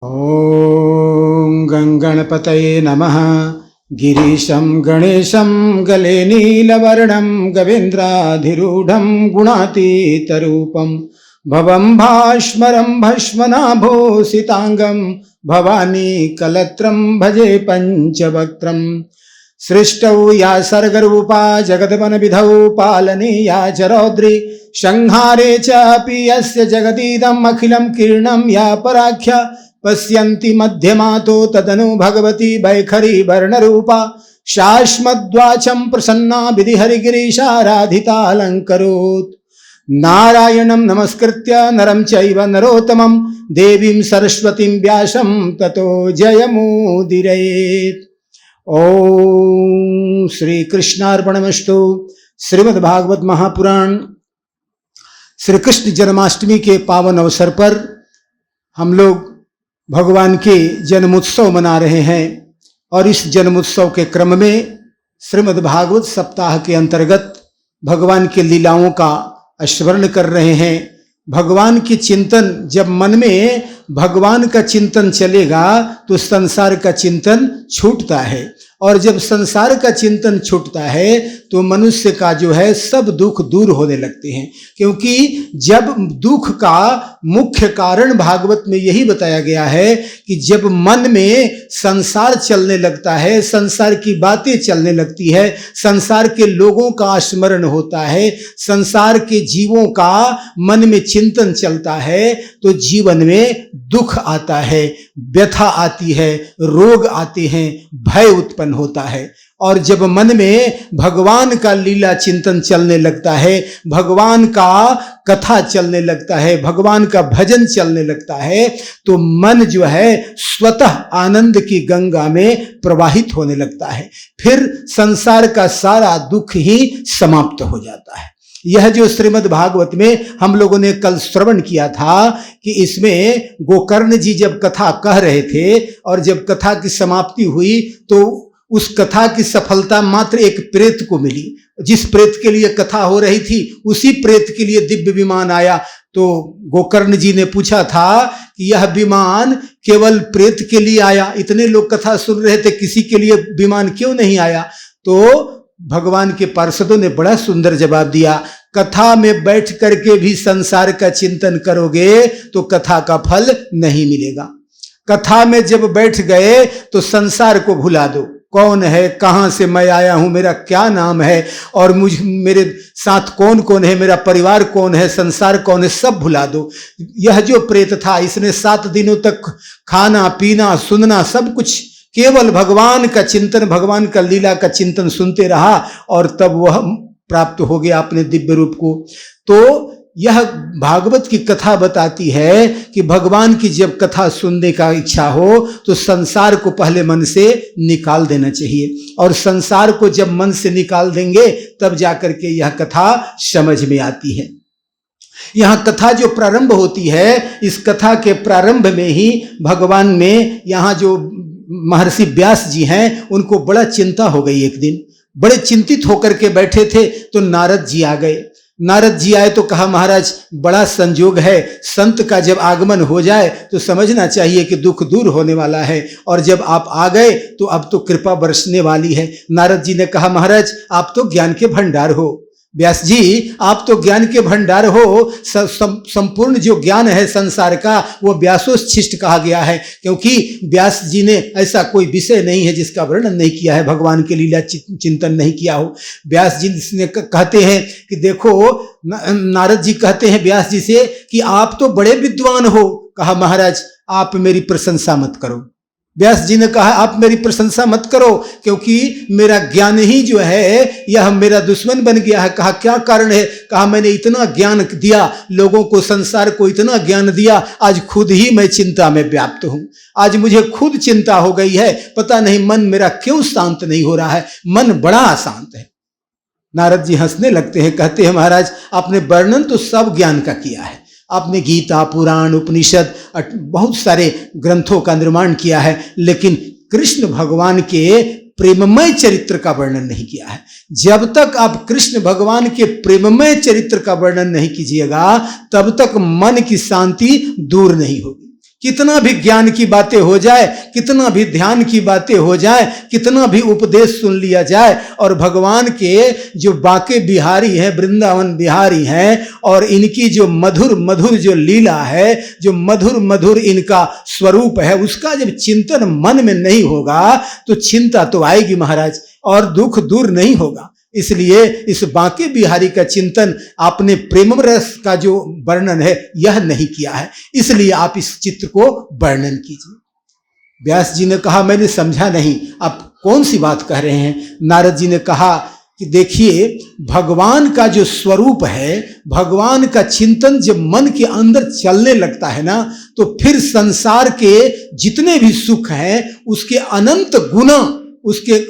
ॐ गङ्गणपतये नमः। गिरीशं गणेशं गले नीलवर्णं गवेन्द्राधिरूढं गुणातीतरूपं भवं भास्मरं भस्मनाभूषिताङ्गं भवानी कलत्रं भजे पञ्चवक्त्रम्। सृष्टौ या सर्गरूपा जगद्वनविधौ पालने या च रौद्री संहारे च अपि यस्य जगदीदम् अखिलं कीर्णं या पराख्या पश्यन्ति मध्यमातो तदनु भगवती वैखरी वर्णरूपा शाश्मद्वाचं प्रसन्ना विधिहरिगिरीशाराधिता अलङ्करोत्। नारायणं नमस्कृत्य नरं चैव नरोत्तमं देवीं सरस्वतीं व्यासं ततो जयमुदीरयेत्। ओम श्री कृष्णार्पणमस्तु। श्रीमद्भागवत महापुराण श्री कृष्ण जन्माष्टमी के पावन अवसर पर हम लोग भगवान के जन्मोत्सव मना रहे हैं और इस जन्मोत्सव के क्रम में श्रीमद्भागवत सप्ताह के अंतर्गत भगवान के लीलाओं का स्मरण कर रहे हैं। भगवान की चिंतन, जब मन में भगवान का चिंतन चलेगा तो संसार का चिंतन छूटता है, और जब संसार का चिंतन छूटता है तो मनुष्य का जो है सब दुख दूर होने लगते हैं। क्योंकि जब दुख का मुख्य कारण भागवत में यही बताया गया है कि जब मन में संसार चलने लगता है, संसार की बातें चलने लगती है, संसार के लोगों का स्मरण होता है, संसार के जीवों का मन में चिंतन चलता है, तो जीवन में दुख आता है, व्यथा आती है, रोग आते हैं, भय उत्पन्न होता है। और जब मन में भगवान का लीला चिंतन चलने लगता है, भगवान का कथा चलने लगता है, भगवान का भजन चलने लगता है, तो मन जो है स्वतः आनंद की गंगा में प्रवाहित होने लगता है। फिर संसार का सारा दुख ही समाप्त हो जाता है। यह जो श्रीमद् भागवत में हम लोगों ने कल श्रवण किया था कि इसमें गोकर्ण जी जब कथा कह रहे थे और जब कथा की समाप्ति हुई तो उस कथा की सफलता मात्र एक प्रेत को मिली। जिस प्रेत के लिए कथा हो रही थी उसी प्रेत के लिए दिव्य विमान आया। तो गोकर्ण जी ने पूछा था कि यह विमान केवल प्रेत के लिए आया, इतने लोग कथा सुन रहे थे, किसी के लिए विमान क्यों नहीं आया? तो भगवान के पार्षदों ने बड़ा सुंदर जवाब दिया, कथा में बैठ करके भी संसार का चिंतन करोगे तो कथा का फल नहीं मिलेगा। कथा में जब बैठ गए तो संसार को भुला दो, कौन है, कहां से मैं आया हूं, मेरा क्या नाम है, और मेरे साथ कौन कौन है, मेरा परिवार कौन है, संसार कौन है, सब भुला दो। यह जो प्रेत था इसने 7 दिनों तक खाना पीना सुनना सब कुछ केवल भगवान का चिंतन, भगवान का लीला का चिंतन सुनते रहा और तब वह प्राप्त हो गया अपने दिव्य रूप को। तो यह भागवत की कथा बताती है कि भगवान की जब कथा सुनने का इच्छा हो तो संसार को पहले मन से निकाल देना चाहिए, और संसार को जब मन से निकाल देंगे तब जाकर के यह कथा समझ में आती है। यहाँ कथा जो प्रारंभ होती है, इस कथा के प्रारंभ में ही भगवान में यहाँ जो महर्षि व्यास जी हैं उनको बड़ा चिंता हो गई। एक दिन बड़े चिंतित होकर के बैठे थे तो नारद जी आ गए। नारद जी आए तो कहा, महाराज बड़ा संजोग है, संत का जब आगमन हो जाए तो समझना चाहिए कि दुख दूर होने वाला है, और जब आप आ गए तो अब तो कृपा बरसने वाली है। नारद जी ने कहा, महाराज आप तो ज्ञान के भंडार हो, व्यास जी आप तो ज्ञान के भंडार हो, संपूर्ण जो ज्ञान है संसार का वो व्यासोच्छिष्ट कहा गया है, क्योंकि व्यास जी ने ऐसा कोई विषय नहीं है जिसका वर्णन नहीं किया है, भगवान के लीला चिंतन नहीं किया हो। व्यास जी ने कहते हैं कि देखो, नारद जी कहते हैं व्यास जी से कि आप तो बड़े विद्वान हो। कहा, महाराज आप मेरी प्रशंसा मत करो। व्यास जी ने कहा, आप मेरी प्रशंसा मत करो, क्योंकि मेरा ज्ञान ही जो है यह मेरा दुश्मन बन गया है। कहा, क्या कारण है? कहा, मैंने इतना ज्ञान दिया लोगों को, संसार को इतना ज्ञान दिया, आज खुद ही मैं चिंता में व्याप्त हूं। आज मुझे खुद चिंता हो गई है, पता नहीं मन मेरा क्यों शांत नहीं हो रहा है, मन बड़ा अशांत है। नारद जी हंसने लगते हैं, कहते हैं, महाराज आपने वर्णन तो सब ज्ञान का किया है, आपने गीता पुराण उपनिषद बहुत सारे ग्रंथों का निर्माण किया है, लेकिन कृष्ण भगवान के प्रेममय चरित्र का वर्णन नहीं किया है। जब तक आप कृष्ण भगवान के प्रेममय चरित्र का वर्णन नहीं कीजिएगा तब तक मन की शांति दूर नहीं होगी। कितना भी ज्ञान की बातें हो जाए, कितना भी ध्यान की बातें हो जाए, कितना भी उपदेश सुन लिया जाए, और भगवान के जो बांके बिहारी हैं, वृंदावन बिहारी हैं, और इनकी जो मधुर मधुर जो लीला है, जो मधुर मधुर इनका स्वरूप है, उसका जब चिंतन मन में नहीं होगा तो चिंता तो आएगी महाराज, और दुख दूर नहीं होगा। इसलिए इस बांके बिहारी का चिंतन आपने प्रेम रस का जो वर्णन है यह नहीं किया है, इसलिए आप इस चित्र को वर्णन कीजिए। व्यास जी ने कहा मैंने समझा नहीं, आप कौन सी बात कह रहे हैं? नारद जी ने कहा कि देखिए, भगवान का जो स्वरूप है, भगवान का चिंतन जब मन के अंदर चलने लगता है ना, तो फिर संसार के जितने भी सुख हैं उसके अनंत गुना, उसके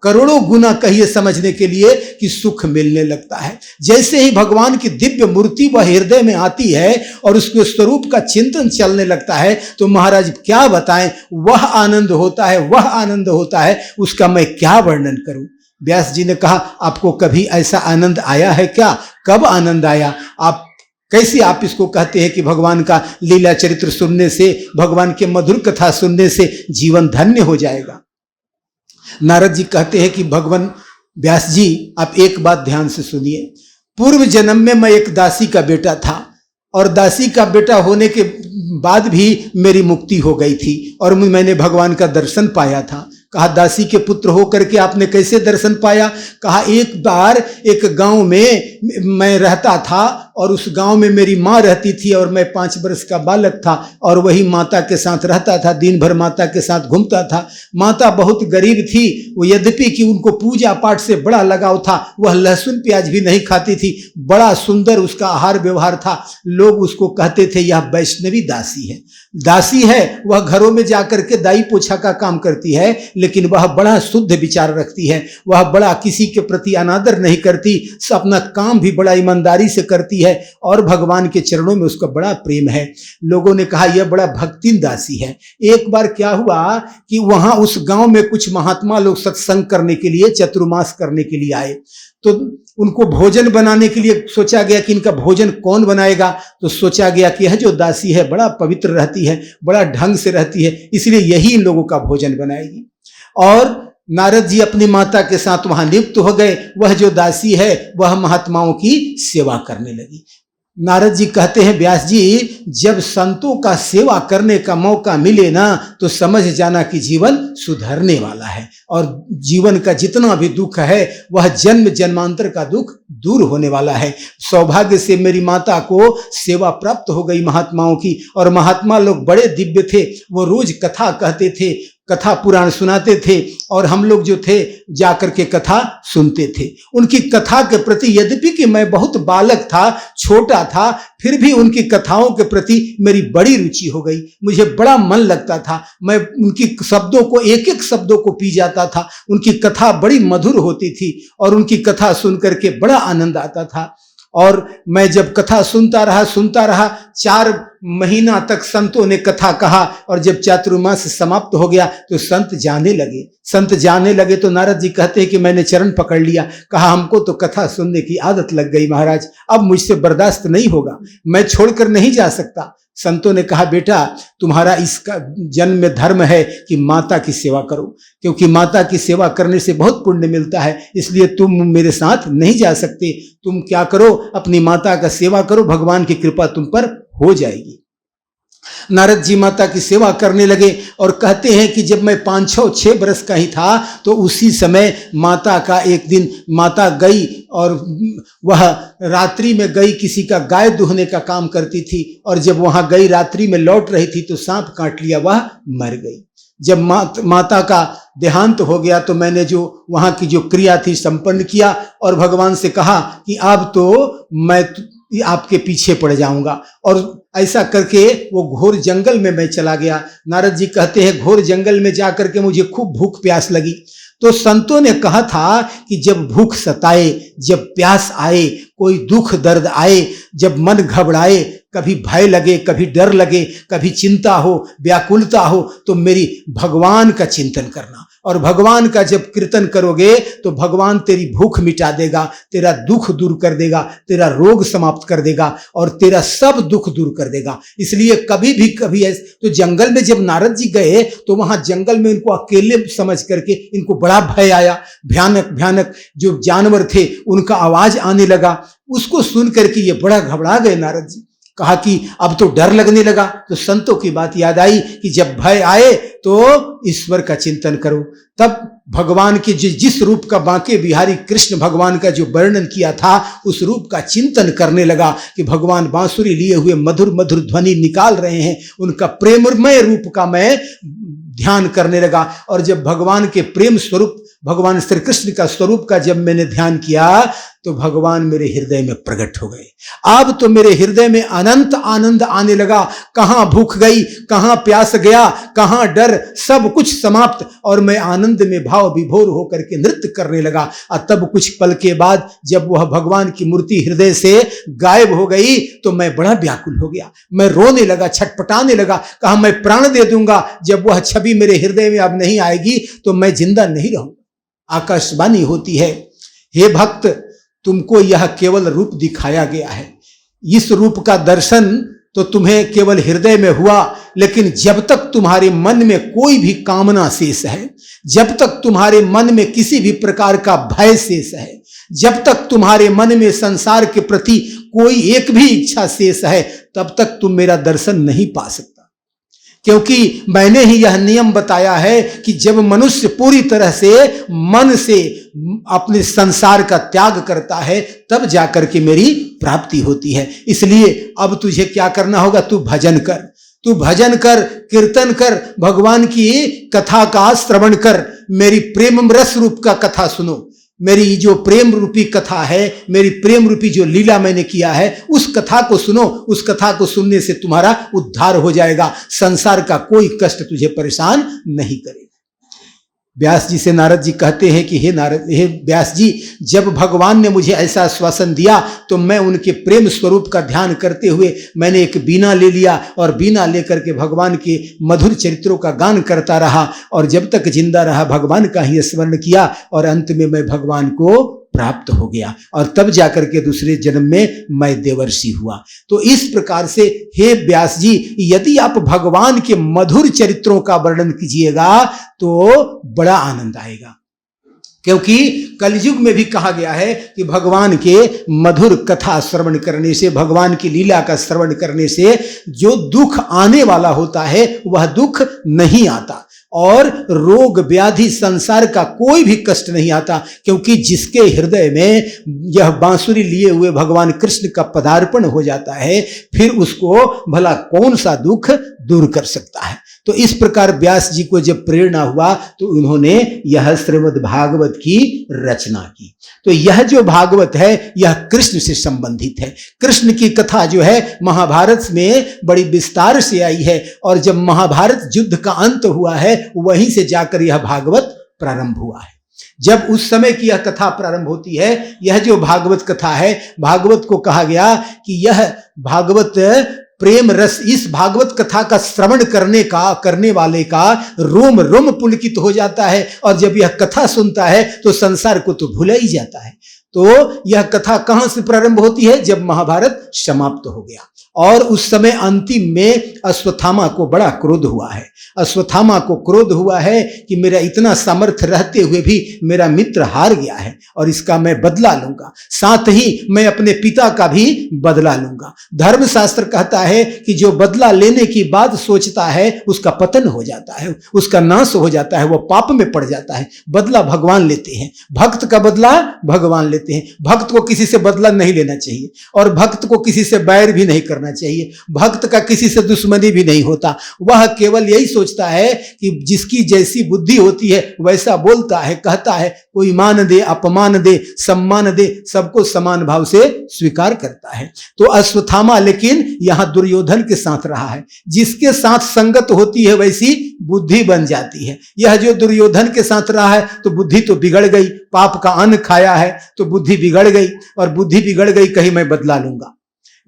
करोड़ों गुना कहिए समझने के लिए कि सुख मिलने लगता है। जैसे ही भगवान की दिव्य मूर्ति वह हृदय में आती है और उसके स्वरूप का चिंतन चलने लगता है, तो महाराज क्या बताएं, वह आनंद होता है, वह आनंद होता है, उसका मैं क्या वर्णन करूं। व्यास जी ने कहा आपको कभी ऐसा आनंद आया है क्या? कब आनंद आया? आप कैसे आप इसको कहते हैं कि भगवान का लीला चरित्र सुनने से, भगवान के मधुर कथा सुनने से जीवन धन्य हो जाएगा? नारद जी कहते हैं कि भगवान व्यास जी आप एक बात ध्यान से सुनिए। पूर्व जन्म में मैं एक दासी का बेटा था, और दासी का बेटा होने के बाद भी मेरी मुक्ति हो गई थी, और मैंने भगवान का दर्शन पाया था। कहा दासी के पुत्र होकर के आपने कैसे दर्शन पाया? कहा एक बार एक गांव में मैं रहता था, और उस गांव में मेरी माँ रहती थी, और मैं 5 वर्ष का बालक था, और वही माता के साथ रहता था, दिन भर माता के साथ घूमता था। माता बहुत गरीब थी, वो यद्यपि कि उनको पूजा पाठ से बड़ा लगाव था, वह लहसुन प्याज भी नहीं खाती थी, बड़ा सुंदर उसका आहार व्यवहार था। लोग उसको कहते थे यह वैष्णवी दासी है। दासी है, वह घरों में जाकर के दाई पोछा का काम करती है, लेकिन वह बड़ा शुद्ध विचार रखती है, वह बड़ा किसी के प्रति अनादर नहीं करती, अपना काम भी बड़ा ईमानदारी से करती है, और भगवान के चरणों में उसका बड़ा प्रेम है। लोगों ने कहा यह बड़ा भक्तिन दासी है। एक बार क्या हुआ कि वहां उस गांव में कुछ महात्मा लोग सत्संग करने के लिए, चतुर्मास करने के लिए आए, तो उनको भोजन बनाने के लिए सोचा गया कि इनका भोजन कौन बनाएगा। तो सोचा गया कि यह जो दासी है बड़ा पवित्र रहती है, बड़ा ढंग से रहती है, इसलिए यही इन लोगों का भोजन बनाएगी। और नारद जी अपनी माता के साथ वहां नियुक्त हो गए। वह जो दासी है वह महात्माओं की सेवा करने लगी। नारद जी कहते हैं व्यास जी, जब संतों का सेवा करने का मौका मिले ना, तो समझ जाना कि जीवन सुधरने वाला है, और जीवन का जितना भी दुख है वह जन्म जन्मांतर का दुख दूर होने वाला है। सौभाग्य से मेरी माता को सेवा प्राप्त हो गई महात्माओं की, और महात्मा लोग बड़े दिव्य थे, वो रोज कथा कहते थे, कथा पुराण सुनाते थे, और हम लोग जो थे जाकर के कथा सुनते थे। उनकी कथा के प्रति, यद्यपि कि मैं बहुत बालक था, छोटा था, फिर भी उनकी कथाओं के प्रति मेरी बड़ी रुचि हो गई। मुझे बड़ा मन लगता था, मैं उनकी शब्दों को, एक एक शब्दों को पी जाता था। उनकी कथा बड़ी मधुर होती थी, और उनकी कथा सुन करके बड़ा आनंद आता था। और मैं जब कथा सुनता रहा 4 महीना तक संतों ने कथा कहा, और जब चातुर्मास समाप्त हो गया तो संत जाने लगे तो नारद जी कहते हैं कि मैंने चरण पकड़ लिया। कहा हमको तो कथा सुनने की आदत लग गई महाराज, अब मुझसे बर्दाश्त नहीं होगा, मैं छोड़कर नहीं जा सकता। संतों ने कहा बेटा, तुम्हारा इसका जन्म में धर्म है कि माता की सेवा करो, क्योंकि माता की सेवा करने से बहुत पुण्य मिलता है, इसलिए तुम मेरे साथ नहीं जा सकते। तुम क्या करो, अपनी माता का सेवा करो, भगवान की कृपा तुम पर हो जाएगी। नारद जी माता की सेवा करने लगे, और कहते हैं कि जब मैं 5-6 बरस का ही था, तो उसी समय माता का एक दिन माता गई, और वह रात्रि में गई, किसी का गाय दुहने का काम करती थी, और जब वहां गई रात्रि में लौट रही थी तो सांप काट लिया, वह मर गई। जब माता का देहांत हो गया तो मैंने जो वहां की जो क्रिया थी संपन्न किया, और भगवान से कहा कि अब तो मैं आपके पीछे पड़ जाऊंगा, और ऐसा करके वो घोर जंगल में मैं चला गया। नारद जी कहते हैं घोर जंगल में जाकर के मुझे खूब भूख प्यास लगी, तो संतों ने कहा था कि जब भूख सताए, जब प्यास आए, कोई दुख दर्द आए, जब मन घबराए, कभी भय लगे, कभी डर लगे, कभी चिंता हो, व्याकुलता हो, तो मेरी भगवान का चिंतन करना। और भगवान का जब कीर्तन करोगे तो भगवान तेरी भूख मिटा देगा, तेरा दुख दूर कर देगा, तेरा रोग समाप्त कर देगा और तेरा सब दुख दूर कर देगा। इसलिए कभी ऐसे तो जंगल में जब नारद जी गए तो वहां जंगल में इनको अकेले समझ करके इनको बड़ा भय आया। भयानक भयानक जो जानवर थे उनका आवाज आने लगा। उसको सुन करके ये बड़ा घबरा गए नारद जी। कहा कि अब तो डर लगने लगा। तो संतों की बात याद आई कि जब भय आए तो ईश्वर का चिंतन करो। तब भगवान के जिस रूप का बांके बिहारी कृष्ण भगवान का जो वर्णन किया था उस रूप का चिंतन करने लगा कि भगवान बांसुरी लिए हुए मधुर मधुर ध्वनि निकाल रहे हैं, उनका प्रेममय रूप का मैं ध्यान करने लगा। और जब भगवान के प्रेम स्वरूप भगवान श्री कृष्ण का स्वरूप का जब मैंने ध्यान किया तो भगवान मेरे हृदय में प्रकट हो गए। अब तो मेरे हृदय में अनंत आनंद आने लगा। कहां भूख गई, कहां प्यास गया, कहां डर, सब कुछ समाप्त और मैं आनंद में भाव विभोर होकर के नृत्य करने लगा। और तब कुछ पल के बाद जब वह भगवान की मूर्ति हृदय से गायब हो गई तो मैं बड़ा व्याकुल हो गया। मैं रोने लगा, छटपटाने लगा। कहा मैं प्राण दे दूंगा, जब वह छवि मेरे हृदय में अब नहीं आएगी तो मैं जिंदा नहीं रहूंगा। आकाशवाणी होती है, हे भक्त, तुमको यह केवल रूप दिखाया गया है। इस रूप का दर्शन तो तुम्हें केवल हृदय में हुआ, लेकिन जब तक तुम्हारे मन में कोई भी कामना शेष है, जब तक तुम्हारे मन में किसी भी प्रकार का भय शेष है, जब तक तुम्हारे मन में संसार के प्रति कोई एक भी इच्छा शेष है, तब तक तुम मेरा दर्शन नहीं पा सकता। क्योंकि मैंने ही यह नियम बताया है कि जब मनुष्य पूरी तरह से मन से अपने संसार का त्याग करता है तब जाकर के मेरी प्राप्ति होती है। इसलिए अब तुझे क्या करना होगा, तू भजन कर, तू भजन कर, कीर्तन कर, भगवान की कथा का श्रवण कर, मेरी प्रेम रस रूप का कथा सुनो। मेरी जो प्रेम रूपी कथा है, मेरी प्रेम रूपी जो लीला मैंने किया है, उस कथा को सुनो। उस कथा को सुनने से तुम्हारा उद्धार हो जाएगा। संसार का कोई कष्ट तुझे परेशान नहीं करेगा। व्यास जी से नारद जी कहते हैं कि हे व्यास जी, जब भगवान ने मुझे ऐसा आश्वासन दिया तो मैं उनके प्रेम स्वरूप का ध्यान करते हुए मैंने एक बीना ले लिया और बीना लेकर के भगवान के मधुर चरित्रों का गान करता रहा और जब तक जिंदा रहा भगवान का ही स्मरण किया और अंत में मैं भगवान को प्राप्त हो गया और तब जाकर के दूसरे जन्म में मैं देवर्षि हुआ। तो इस प्रकार से हे व्यास जी, यदि आप भगवान के मधुर चरित्रों का वर्णन कीजिएगा तो बड़ा आनंद आएगा। क्योंकि कलयुग में भी कहा गया है कि भगवान के मधुर कथा श्रवण करने से, भगवान की लीला का श्रवण करने से जो दुख आने वाला होता है वह दुख नहीं आता और रोग व्याधि संसार का कोई भी कष्ट नहीं आता। क्योंकि जिसके हृदय में यह बांसुरी लिए हुए भगवान कृष्ण का पदार्पण हो जाता है फिर उसको भला कौन सा दुख दूर कर सकता है। तो इस प्रकार व्यास जी को जब प्रेरणा हुआ तो उन्होंने यह श्रीमद् भागवत की रचना की। तो यह जो भागवत है यह कृष्ण से संबंधित है। कृष्ण की कथा जो है महाभारत में बड़ी विस्तार से आई है और जब महाभारत युद्ध का अंत हुआ है वहीं से जाकर यह भागवत प्रारंभ हुआ है। जब उस समय की यह कथा प्रारंभ होती है, यह जो भागवत कथा है, भागवत को कहा गया कि यह भागवत प्रेम रस, इस भागवत कथा का श्रवण करने वाले का रोम रोम पुलकित हो जाता है और जब यह कथा सुनता है तो संसार को तो भूल ही जाता है। तो यह कथा कहां से प्रारंभ होती है, जब महाभारत समाप्त हो गया और उस समय अंतिम में अश्वत्थामा को बड़ा क्रोध हुआ है। अश्वत्थामा को क्रोध हुआ है कि मेरा इतना सामर्थ्य रहते हुए भी मेरा मित्र हार गया है और इसका मैं बदला लूंगा, साथ ही मैं अपने पिता का भी बदला लूंगा। धर्मशास्त्र कहता है कि जो बदला लेने की बात सोचता है उसका पतन हो जाता है, उसका नाश हो जाता है, वह पाप में पड़ जाता है। बदला भगवान लेते हैं, भक्त का बदला भगवान लेते हैं। भक्त को किसी से बदला नहीं लेना चाहिए और भक्त को किसी से बैर भी नहीं करना चाहिए। भक्त का किसी से दुश्मनी भी नहीं होता। वह केवल यही सोचता है कि जिसकी जैसी बुद्धि होती है वैसा बोलता है, कहता है। कोई मान दे, अपमान दे, सम्मान दे, सबको समान भाव से स्वीकार करता है। तो अश्वत्थामा लेकिन यहां दुर्योधन के साथ रहा है। जिसके साथ संगत होती है वैसी बुद्धि बन जाती है। यह जो दुर्योधन के साथ रहा है तो बुद्धि तो बिगड़ गई, पाप का अन्न खाया है तो बुद्धि बिगड़ गई और बुद्धि बिगड़ गई, कहीं मैं बदला लूंगा।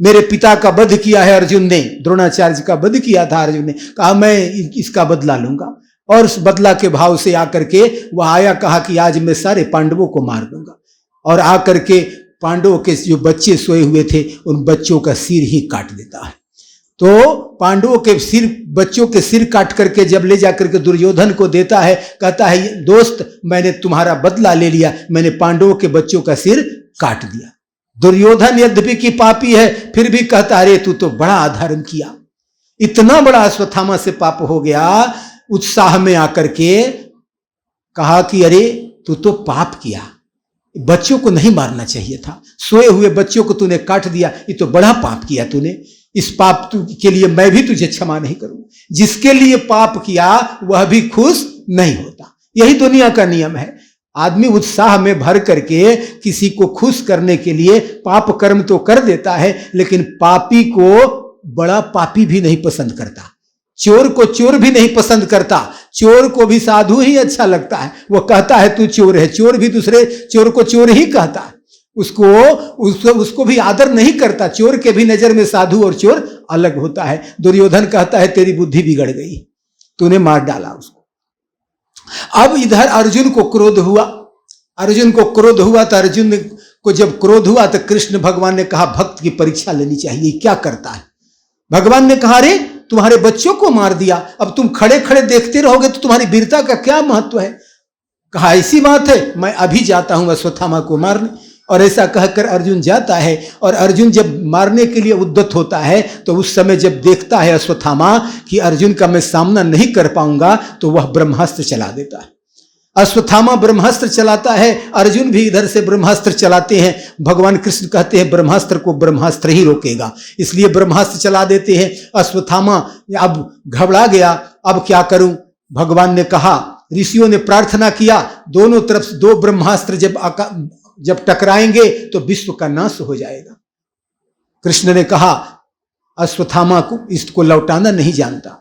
मेरे पिता का वध किया है अर्जुन ने, द्रोणाचार्य का वध किया था अर्जुन ने, कहा मैं इसका बदला लूंगा। और उस बदला के भाव से आकर के वह आया, कहा कि आज मैं सारे पांडवों को मार दूंगा। और आकर के पांडवों के जो बच्चे सोए हुए थे उन बच्चों का सिर ही काट देता है। तो पांडवों के सिर, बच्चों के सिर काट करके जब ले जाकर के दुर्योधन को देता है, कहता है दोस्त मैंने तुम्हारा बदला ले लिया, मैंने पांडवों के बच्चों का सिर काट दिया। दुर्योधन यद्यपि की पापी है फिर भी कहता अरे तू तो बड़ा अधर्म किया, इतना बड़ा अश्वत्थामा से पाप हो गया। उत्साह में आकर के कहा कि अरे तू तो पाप किया, बच्चों को नहीं मारना चाहिए था, सोए हुए बच्चों को तूने काट दिया, ये तो बड़ा पाप किया तूने, इस पाप के लिए मैं भी तुझे क्षमा नहीं करूंगा। जिसके लिए पाप किया वह भी खुश नहीं होता, यही दुनिया का नियम है। आदमी उत्साह में भर करके किसी को खुश करने के लिए पाप कर्म तो कर देता है, लेकिन पापी को बड़ा पापी भी नहीं पसंद करता, चोर को चोर भी नहीं पसंद करता, चोर को भी साधु ही अच्छा लगता है। वो कहता है तू चोर है, चोर भी दूसरे चोर को चोर ही कहता है, उसको भी आदर नहीं करता। चोर के भी नजर में साधु और चोर अलग होता है। दुर्योधन कहता है तेरी बुद्धि बिगड़ गई, तूने मार डाला उसको। अब इधर अर्जुन को क्रोध हुआ, अर्जुन को क्रोध हुआ तो अर्जुन को जब क्रोध हुआ तो कृष्ण भगवान ने कहा भक्त की परीक्षा लेनी चाहिए, क्या करता है। भगवान ने कहा अरे तुम्हारे बच्चों को मार दिया, अब तुम खड़े खड़े देखते रहोगे तो तुम्हारी वीरता का क्या महत्व है। कहा ऐसी बात है, मैं अभी जाता हूं अश्वत्थामा को मारने। और ऐसा कहकर अर्जुन जाता है। और अर्जुन जब मारने के लिए उद्यत होता है तो उस समय जब देखता है अश्वत्थामा कि अर्जुन का मैं सामना नहीं कर पाऊंगा तो वह ब्रह्मास्त्र चला देता है। अश्वत्थामा ब्रह्मास्त्र चलाता है, अर्जुन भी इधर से ब्रह्मास्त्र चलाते हैं। भगवान कृष्ण कहते हैं ब्रह्मास्त्र को ब्रह्मास्त्र ही रोकेगा, इसलिए ब्रह्मास्त्र चला देते हैं। अश्वत्थामा अब घबरा गया, अब क्या करूं। भगवान ने कहा, ऋषियों ने प्रार्थना किया, दोनों तरफ से दो ब्रह्मास्त्र जब टकराएंगे तो विश्व का नाश हो जाएगा। कृष्ण ने कहा अश्वत्थामा को इसको लौटाना नहीं जानता,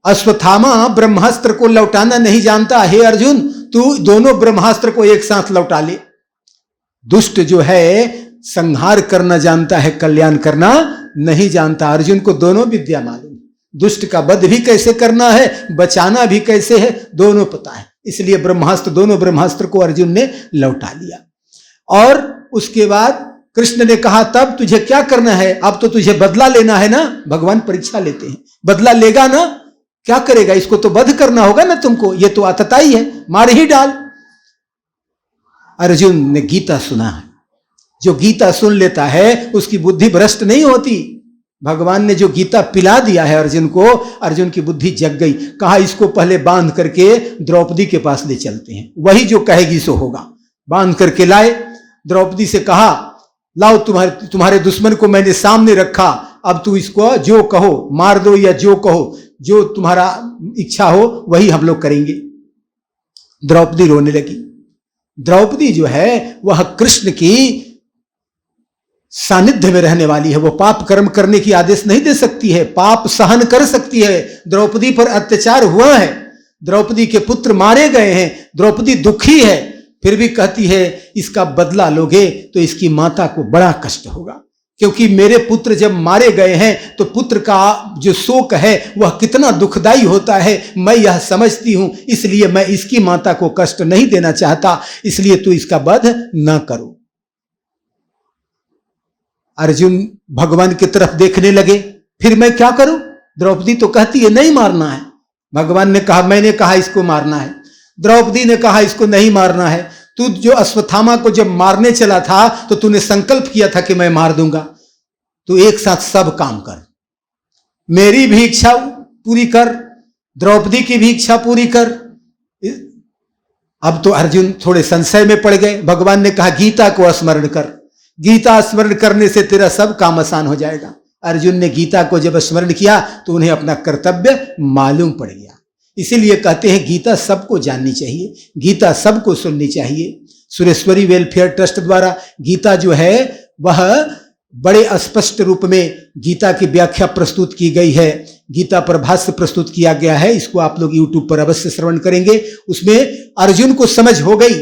अश्वत्थामा ब्रह्मास्त्र को लौटाना नहीं जानता। हे अर्जुन तू दोनों ब्रह्मास्त्र को एक साथ लौटा ले। दुष्ट जो है संहार करना जानता है, कल्याण करना नहीं जानता। अर्जुन को दोनों विद्या मालूम, दुष्ट का वध भी कैसे करना है, बचाना भी कैसे है, दोनों पता है। इसलिए ब्रह्मास्त्र, दोनों ब्रह्मास्त्र को अर्जुन ने लौटा लिया। और उसके बाद कृष्ण ने कहा तब तुझे क्या करना है, अब तो तुझे बदला लेना है ना। भगवान परीक्षा लेते हैं, बदला लेगा ना, क्या करेगा, इसको तो वध करना होगा ना तुमको, ये तो आतताई है, मार ही डाल। अर्जुन ने गीता सुना है, जो गीता सुन लेता है उसकी बुद्धि भ्रष्ट नहीं होती। भगवान ने जो गीता पिला दिया है अर्जुन को, अर्जुन की बुद्धि जग गई। कहा इसको पहले बांध करके द्रौपदी के पास ले चलते हैं, वही जो कहेगी सो होगा। बांध करके लाए, द्रौपदी से कहा लाओ तुम्हारे दुश्मन को मैंने सामने रखा, अब तू इसको जो कहो मार दो या जो कहो, जो तुम्हारा इच्छा हो वही हम लोग करेंगे। द्रौपदी रोने लगी। द्रौपदी जो है वह कृष्ण की सानिध्य में रहने वाली है, वो पाप कर्म करने की आदेश नहीं दे सकती है, पाप सहन कर सकती है। द्रौपदी पर अत्याचार हुआ है, द्रौपदी के पुत्र मारे गए हैं, द्रौपदी दुखी है, फिर भी कहती है इसका बदला लोगे तो इसकी माता को बड़ा कष्ट होगा, क्योंकि मेरे पुत्र जब मारे गए हैं तो पुत्र का जो शोक है वह कितना दुखदाई होता है, मैं यह समझती हूं, इसलिए मैं इसकी माता को कष्ट नहीं देना चाहता, इसलिए तू इसका वध न करो। अर्जुन भगवान की तरफ देखने लगे, फिर मैं क्या करूं। द्रौपदी तो कहती है नहीं मारना है। भगवान ने कहा मैंने कहा इसको मारना है। द्रौपदी ने कहा इसको नहीं मारना है। तू जो अश्वत्थामा को जब मारने चला था तो तूने संकल्प किया था कि मैं मार दूंगा, तू एक साथ सब काम कर, मेरी भी इच्छा पूरी कर, द्रौपदी की भी इच्छा पूरी कर। अब तो अर्जुन थोड़े संशय में पड़ गए। भगवान ने कहा गीता को स्मरण कर, गीता स्मरण करने से तेरा सब काम आसान हो जाएगा। अर्जुन ने गीता को जब स्मरण किया तो उन्हें अपना कर्तव्य मालूम पड़ गया। इसीलिए कहते हैं गीता सबको जाननी चाहिए, गीता सबको सुननी चाहिए। सुरेश्वरी वेलफेयर ट्रस्ट द्वारा गीता जो है वह बड़े स्पष्ट रूप में गीता की व्याख्या प्रस्तुत की गई है, गीता पर भाष्य प्रस्तुत किया गया है। इसको आप लोग YouTube पर अवश्य श्रवण करेंगे। उसमें अर्जुन को समझ हो गई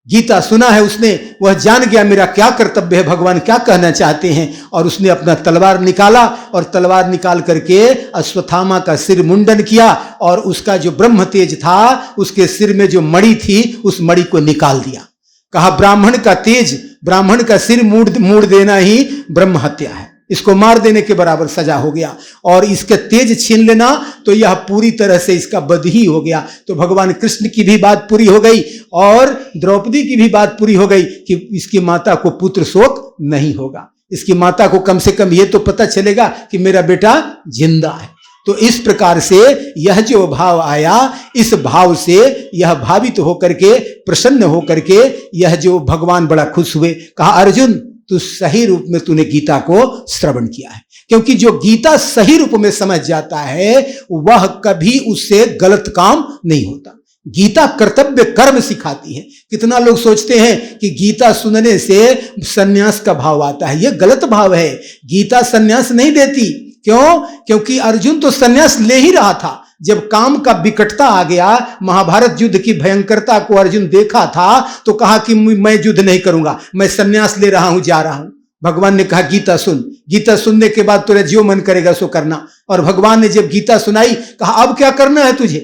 गीता सुना है उसने, वह जान गया मेरा क्या कर्तव्य है, भगवान क्या कहना चाहते हैं, और उसने अपना तलवार निकाला और तलवार निकाल करके अश्वत्थामा का सिर मुंडन किया और उसका जो ब्रह्म तेज था, उसके सिर में जो मणि थी, उस मणि को निकाल दिया। कहा ब्राह्मण का तेज, ब्राह्मण का सिर मूड़ देना ही ब्रह्म हत्या है, इसको मार देने के बराबर सजा हो गया, और इसके तेज छीन लेना तो यह पूरी तरह से इसका वध ही हो गया। तो भगवान कृष्ण की भी बात पूरी हो गई और द्रौपदी की भी बात पूरी हो गई कि इसकी माता को पुत्र शोक नहीं होगा, इसकी माता को कम से कम यह तो पता चलेगा कि मेरा बेटा जिंदा है। तो इस प्रकार से यह जो भाव आया, इस भाव से यह भावित होकर के, प्रसन्न होकर के यह जो भगवान बड़ा खुश हुए। कहा अर्जुन तू सही रूप में तूने गीता को श्रवण किया है, क्योंकि जो गीता सही रूप में समझ जाता है वह कभी उससे गलत काम नहीं होता। गीता कर्तव्य कर्म सिखाती है। कितना लोग सोचते हैं कि गीता सुनने से सन्यास का भाव आता है, यह गलत भाव है। गीता सन्यास नहीं देती। क्यों? क्योंकि अर्जुन तो सन्यास ले ही रहा था। जब काम का विकटता आ गया, महाभारत युद्ध की भयंकरता को अर्जुन देखा था, तो कहा कि मैं युद्ध नहीं करूंगा, मैं सन्यास ले रहा हूं, जा रहा हूं। भगवान ने कहा गीता सुन, गीता सुनने के बाद तेरा जो मन करेगा सो करना। और भगवान ने जब गीता सुनाई, कहा अब क्या करना है तुझे?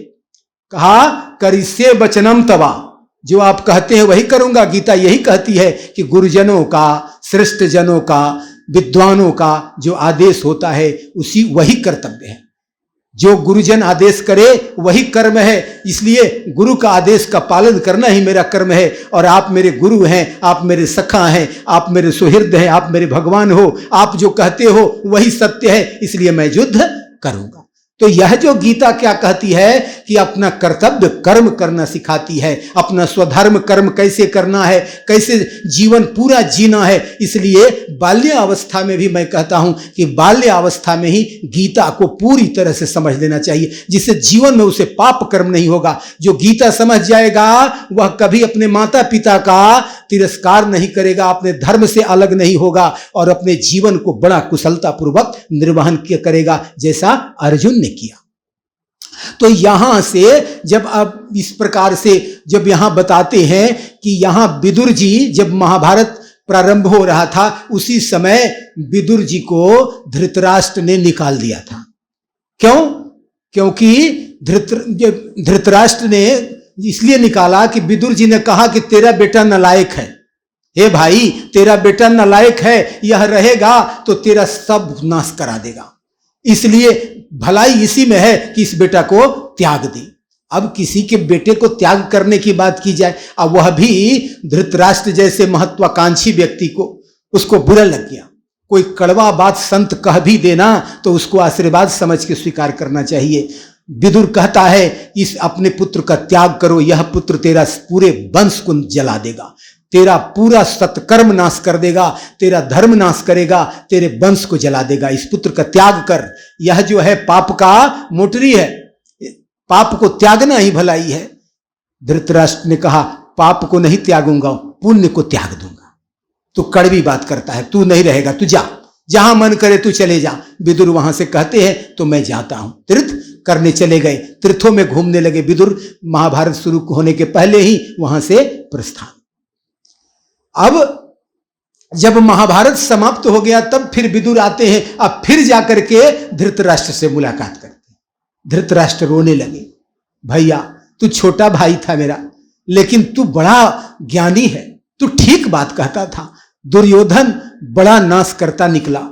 कहा करिष्ये वचनम तवा, जो आप कहते हैं वही करूंगा। गीता यही कहती है कि गुरुजनों का, श्रेष्ठ जनों का, विद्वानों का जो आदेश होता है वही कर्तव्य है। जो गुरुजन आदेश करे वही कर्म है। इसलिए गुरु का आदेश का पालन करना ही मेरा कर्म है। और आप मेरे गुरु हैं, आप मेरे सखा हैं, आप मेरे सुहृद हैं, आप मेरे भगवान हो। आप जो कहते हो वही सत्य है, इसलिए मैं युद्ध करूंगा। तो यह जो गीता क्या कहती है कि अपना कर्तव्य कर्म करना सिखाती है, अपना स्वधर्म कर्म कैसे करना है, कैसे जीवन पूरा जीना है। इसलिए बाल्य अवस्था में भी मैं कहता हूं कि बाल्य अवस्था में ही गीता को पूरी तरह से समझ लेना चाहिए, जिससे जीवन में उसे पाप कर्म नहीं होगा। जो गीता समझ जाएगा वह कभी अपने माता पिता का तिरस्कार नहीं करेगा, अपने धर्म से अलग नहीं होगा और अपने जीवन को बड़ा कुशलतापूर्वक निर्वहन करेगा, जैसा अर्जुन ने किया। तो यहां से जब अब इस प्रकार से जब यहां बताते हैं कि यहां विदुर जी, जब महाभारत प्रारंभ हो रहा था उसी समय विदुर जी को धृतराष्ट्र ने निकाल दिया था। क्यों? क्योंकि धृतराष्ट्र ने इसलिए निकाला कि विदुर जी ने कहा कि तेरा बेटा नालायक है। हे भाई, तेरा बेटा नालायक है, यह रहेगा तो तेरा सब नाश करा देगा। इसलिए भलाई इसी में है कि इस बेटा को त्याग दे। अब किसी के बेटे को त्याग करने की बात की जाए, अब वह भी धृतराष्ट्र जैसे महत्वाकांक्षी व्यक्ति को, उसको बुरा लग गया। कोई कड़वा बात संत कह भी देना तो उसको आशीर्वाद समझ के स्वीकार करना चाहिए। विदुर कहता है इस अपने पुत्र का त्याग करो, यह पुत्र तेरा पूरे वंश को जला देगा, तेरा पूरा सत्कर्म नाश कर देगा, तेरा धर्म नाश करेगा, तेरे वंश को जला देगा। इस पुत्र का त्याग कर। यह जो है पाप का मोटरी है, पाप को त्यागना ही भलाई है। धृतराष्ट्र ने कहा पाप को नहीं त्यागूंगा, पुण्य को त्याग दूंगा। तू कड़वी बात करता है, तू नहीं रहेगा, तू जा, जहां मन करे तू चले जा। विदुर वहां से कहते हैं तो मैं जाता हूं। तीर्थ करने चले गए, तीर्थों में घूमने लगे विदुर। महाभारत शुरू होने के पहले ही वहां से प्रस्थान। अब जब महाभारत समाप्त हो गया तब फिर विदुर आते हैं, अब फिर जाकर के धृतराष्ट्र से मुलाकात करते हैं। धृतराष्ट्र रोने लगे, भैया तू छोटा भाई था मेरा, लेकिन तू बड़ा ज्ञानी है, तू ठीक बात कहता था। दुर्योधन बड़ा नाश करता निकला,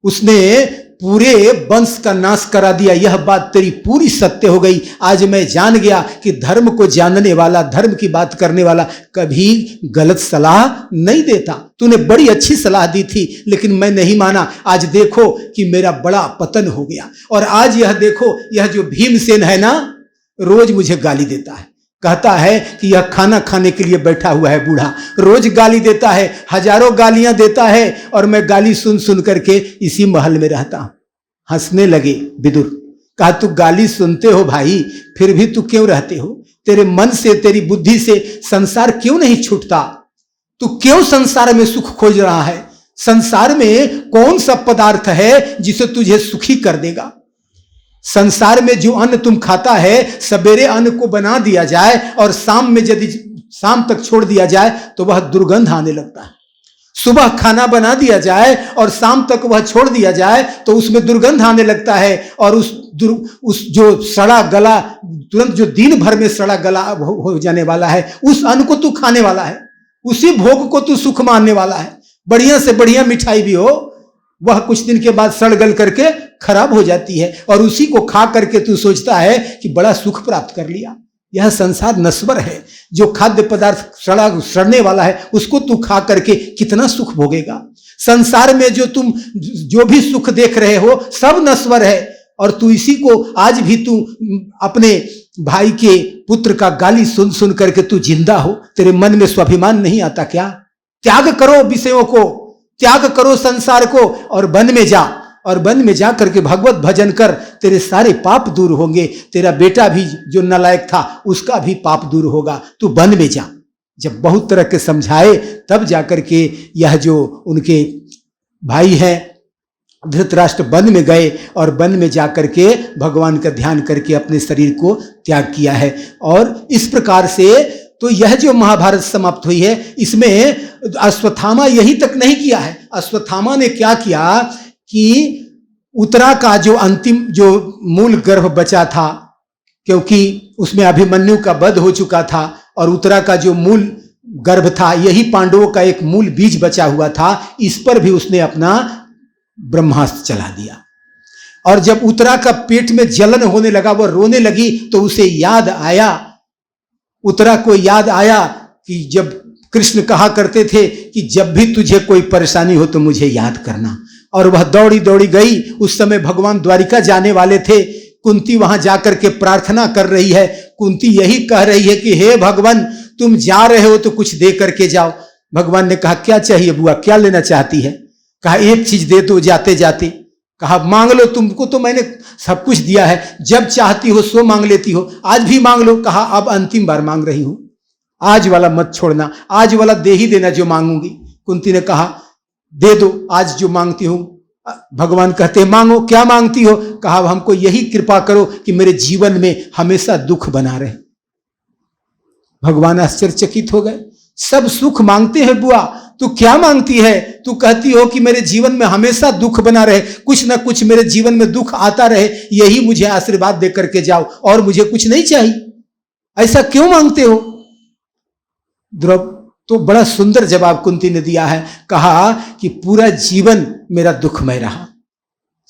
उसने पूरे वंश का नाश करा दिया, यह बात तेरी पूरी सत्य हो गई। आज मैं जान गया कि धर्म को जानने वाला, धर्म की बात करने वाला कभी गलत सलाह नहीं देता। तूने बड़ी अच्छी सलाह दी थी लेकिन मैं नहीं माना। आज देखो कि मेरा बड़ा पतन हो गया। और आज यह देखो, यह जो भीमसेन है ना, रोज मुझे गाली देता है, कहता है कि यह खाना खाने के लिए बैठा हुआ है बूढ़ा, रोज गाली देता है, हजारों गालियां देता है और मैं गाली सुन सुन करके इसी महल में रहता हूं। हंसने लगे विदुर, कहा तू गाली सुनते हो भाई, फिर भी तू क्यों रहते हो? तेरे मन से, तेरी बुद्धि से संसार क्यों नहीं छूटता? तू क्यों संसार में सुख खोज रहा है? संसार में कौन सा पदार्थ है जिसे तुझे सुखी कर देगा? संसार में जो अन्न तुम खाता है, सवेरे अन्न को बना दिया जाए और शाम में यदि शाम तक छोड़ दिया जाए तो वह दुर्गंध आने लगता है। सुबह खाना बना दिया जाए और शाम तक वह छोड़ दिया जाए तो उसमें दुर्गंध आने लगता है, और उस जो सड़ा गला तुरंत जो दिन भर में सड़ा गला हो जाने वाला है, उस अन्न को तू खाने वाला है, उसी भोग को तू सुख मानने वाला है। बढ़िया से बढ़िया मिठाई भी हो, वह कुछ दिन के बाद सड़ गल करके खराब हो जाती है, और उसी को खा करके तू सोचता है कि बड़ा सुख प्राप्त कर लिया। यह संसार नश्वर है। जो खाद्य पदार्थ सड़ने वाला है उसको तू खा करके कितना सुख भोगेगा। संसार में तुम जो भी सुख देख रहे हो सब नश्वर है, और तू इसी को आज भी तू अपने भाई के पुत्र का गाली सुन सुन करके तू जिंदा हो। तेरे मन में स्वाभिमान नहीं आता क्या? त्याग करो विषयों को, त्याग करो संसार को, और वन में जा, और वन में जा करके भगवत भजन कर, तेरे सारे पाप दूर होंगे। तेरा बेटा भी जो नालायक था उसका भी पाप दूर होगा। तू वन में जा। जब बहुत तरह के समझाए तब जाकर के यह जो उनके भाई हैं धृतराष्ट्र वन में गए, और वन में जाकर के भगवान का ध्यान करके अपने शरीर को त्याग किया है। और इस प्रकार से तो यह जो महाभारत समाप्त हुई है, इसमें अश्वत्थामा यही तक नहीं किया है। अश्वत्थामा ने क्या किया कि उत्तरा का जो अंतिम जो मूल गर्भ बचा था, क्योंकि उसमें अभिमन्यु का वध हो चुका था, और उत्तरा का जो मूल गर्भ था यही पांडवों का एक मूल बीज बचा हुआ था, इस पर भी उसने अपना ब्रह्मास्त्र चला दिया। और जब उत्तरा का पेट में जलन होने लगा, वह रोने लगी, तो उसे याद आया, उत्तरा को याद आया कि जब कृष्ण कहा करते थे कि जब भी तुझे कोई परेशानी हो तो मुझे याद करना। और वह दौड़ी दौड़ी गई। उस समय भगवान द्वारिका जाने वाले थे। कुंती वहां जाकर के प्रार्थना कर रही है। कुंती यही कह रही है कि हे भगवान, तुम जा रहे हो तो कुछ दे करके जाओ। भगवान ने कहा क्या चाहिए बुआ, क्या लेना चाहती है? कहा एक चीज दे दो जाते जाते। कहा मांग लो, तुमको तो मैंने सब कुछ दिया है, जब चाहती हो सो मांग लेती हो, आज भी मांग लो। कहा अब अंतिम बार मांग रही हूं, आज वाला मत छोड़ना, आज वाला दे ही देना जो मांगूंगी। कुंती ने कहा दे दो आज जो मांगती हूं। भगवान कहते हैं मांगो, क्या मांगती हो? कहा हमको यही कृपा करो कि मेरे जीवन में हमेशा दुख बना रहे। भगवान आश्चर्यचकित हो गए। सब सुख मांगते हैं बुआ, तू क्या मांगती है? तू कहती हो कि मेरे जीवन में हमेशा दुख बना रहे, कुछ ना कुछ मेरे जीवन में दुख आता रहे, यही मुझे आशीर्वाद दे करके जाओ, और मुझे कुछ नहीं चाहिए। ऐसा क्यों मांगते हो? द्रौपदी तो बड़ा सुंदर जवाब कुंती ने दिया है। कहा कि पूरा जीवन मेरा दुखमय रहा,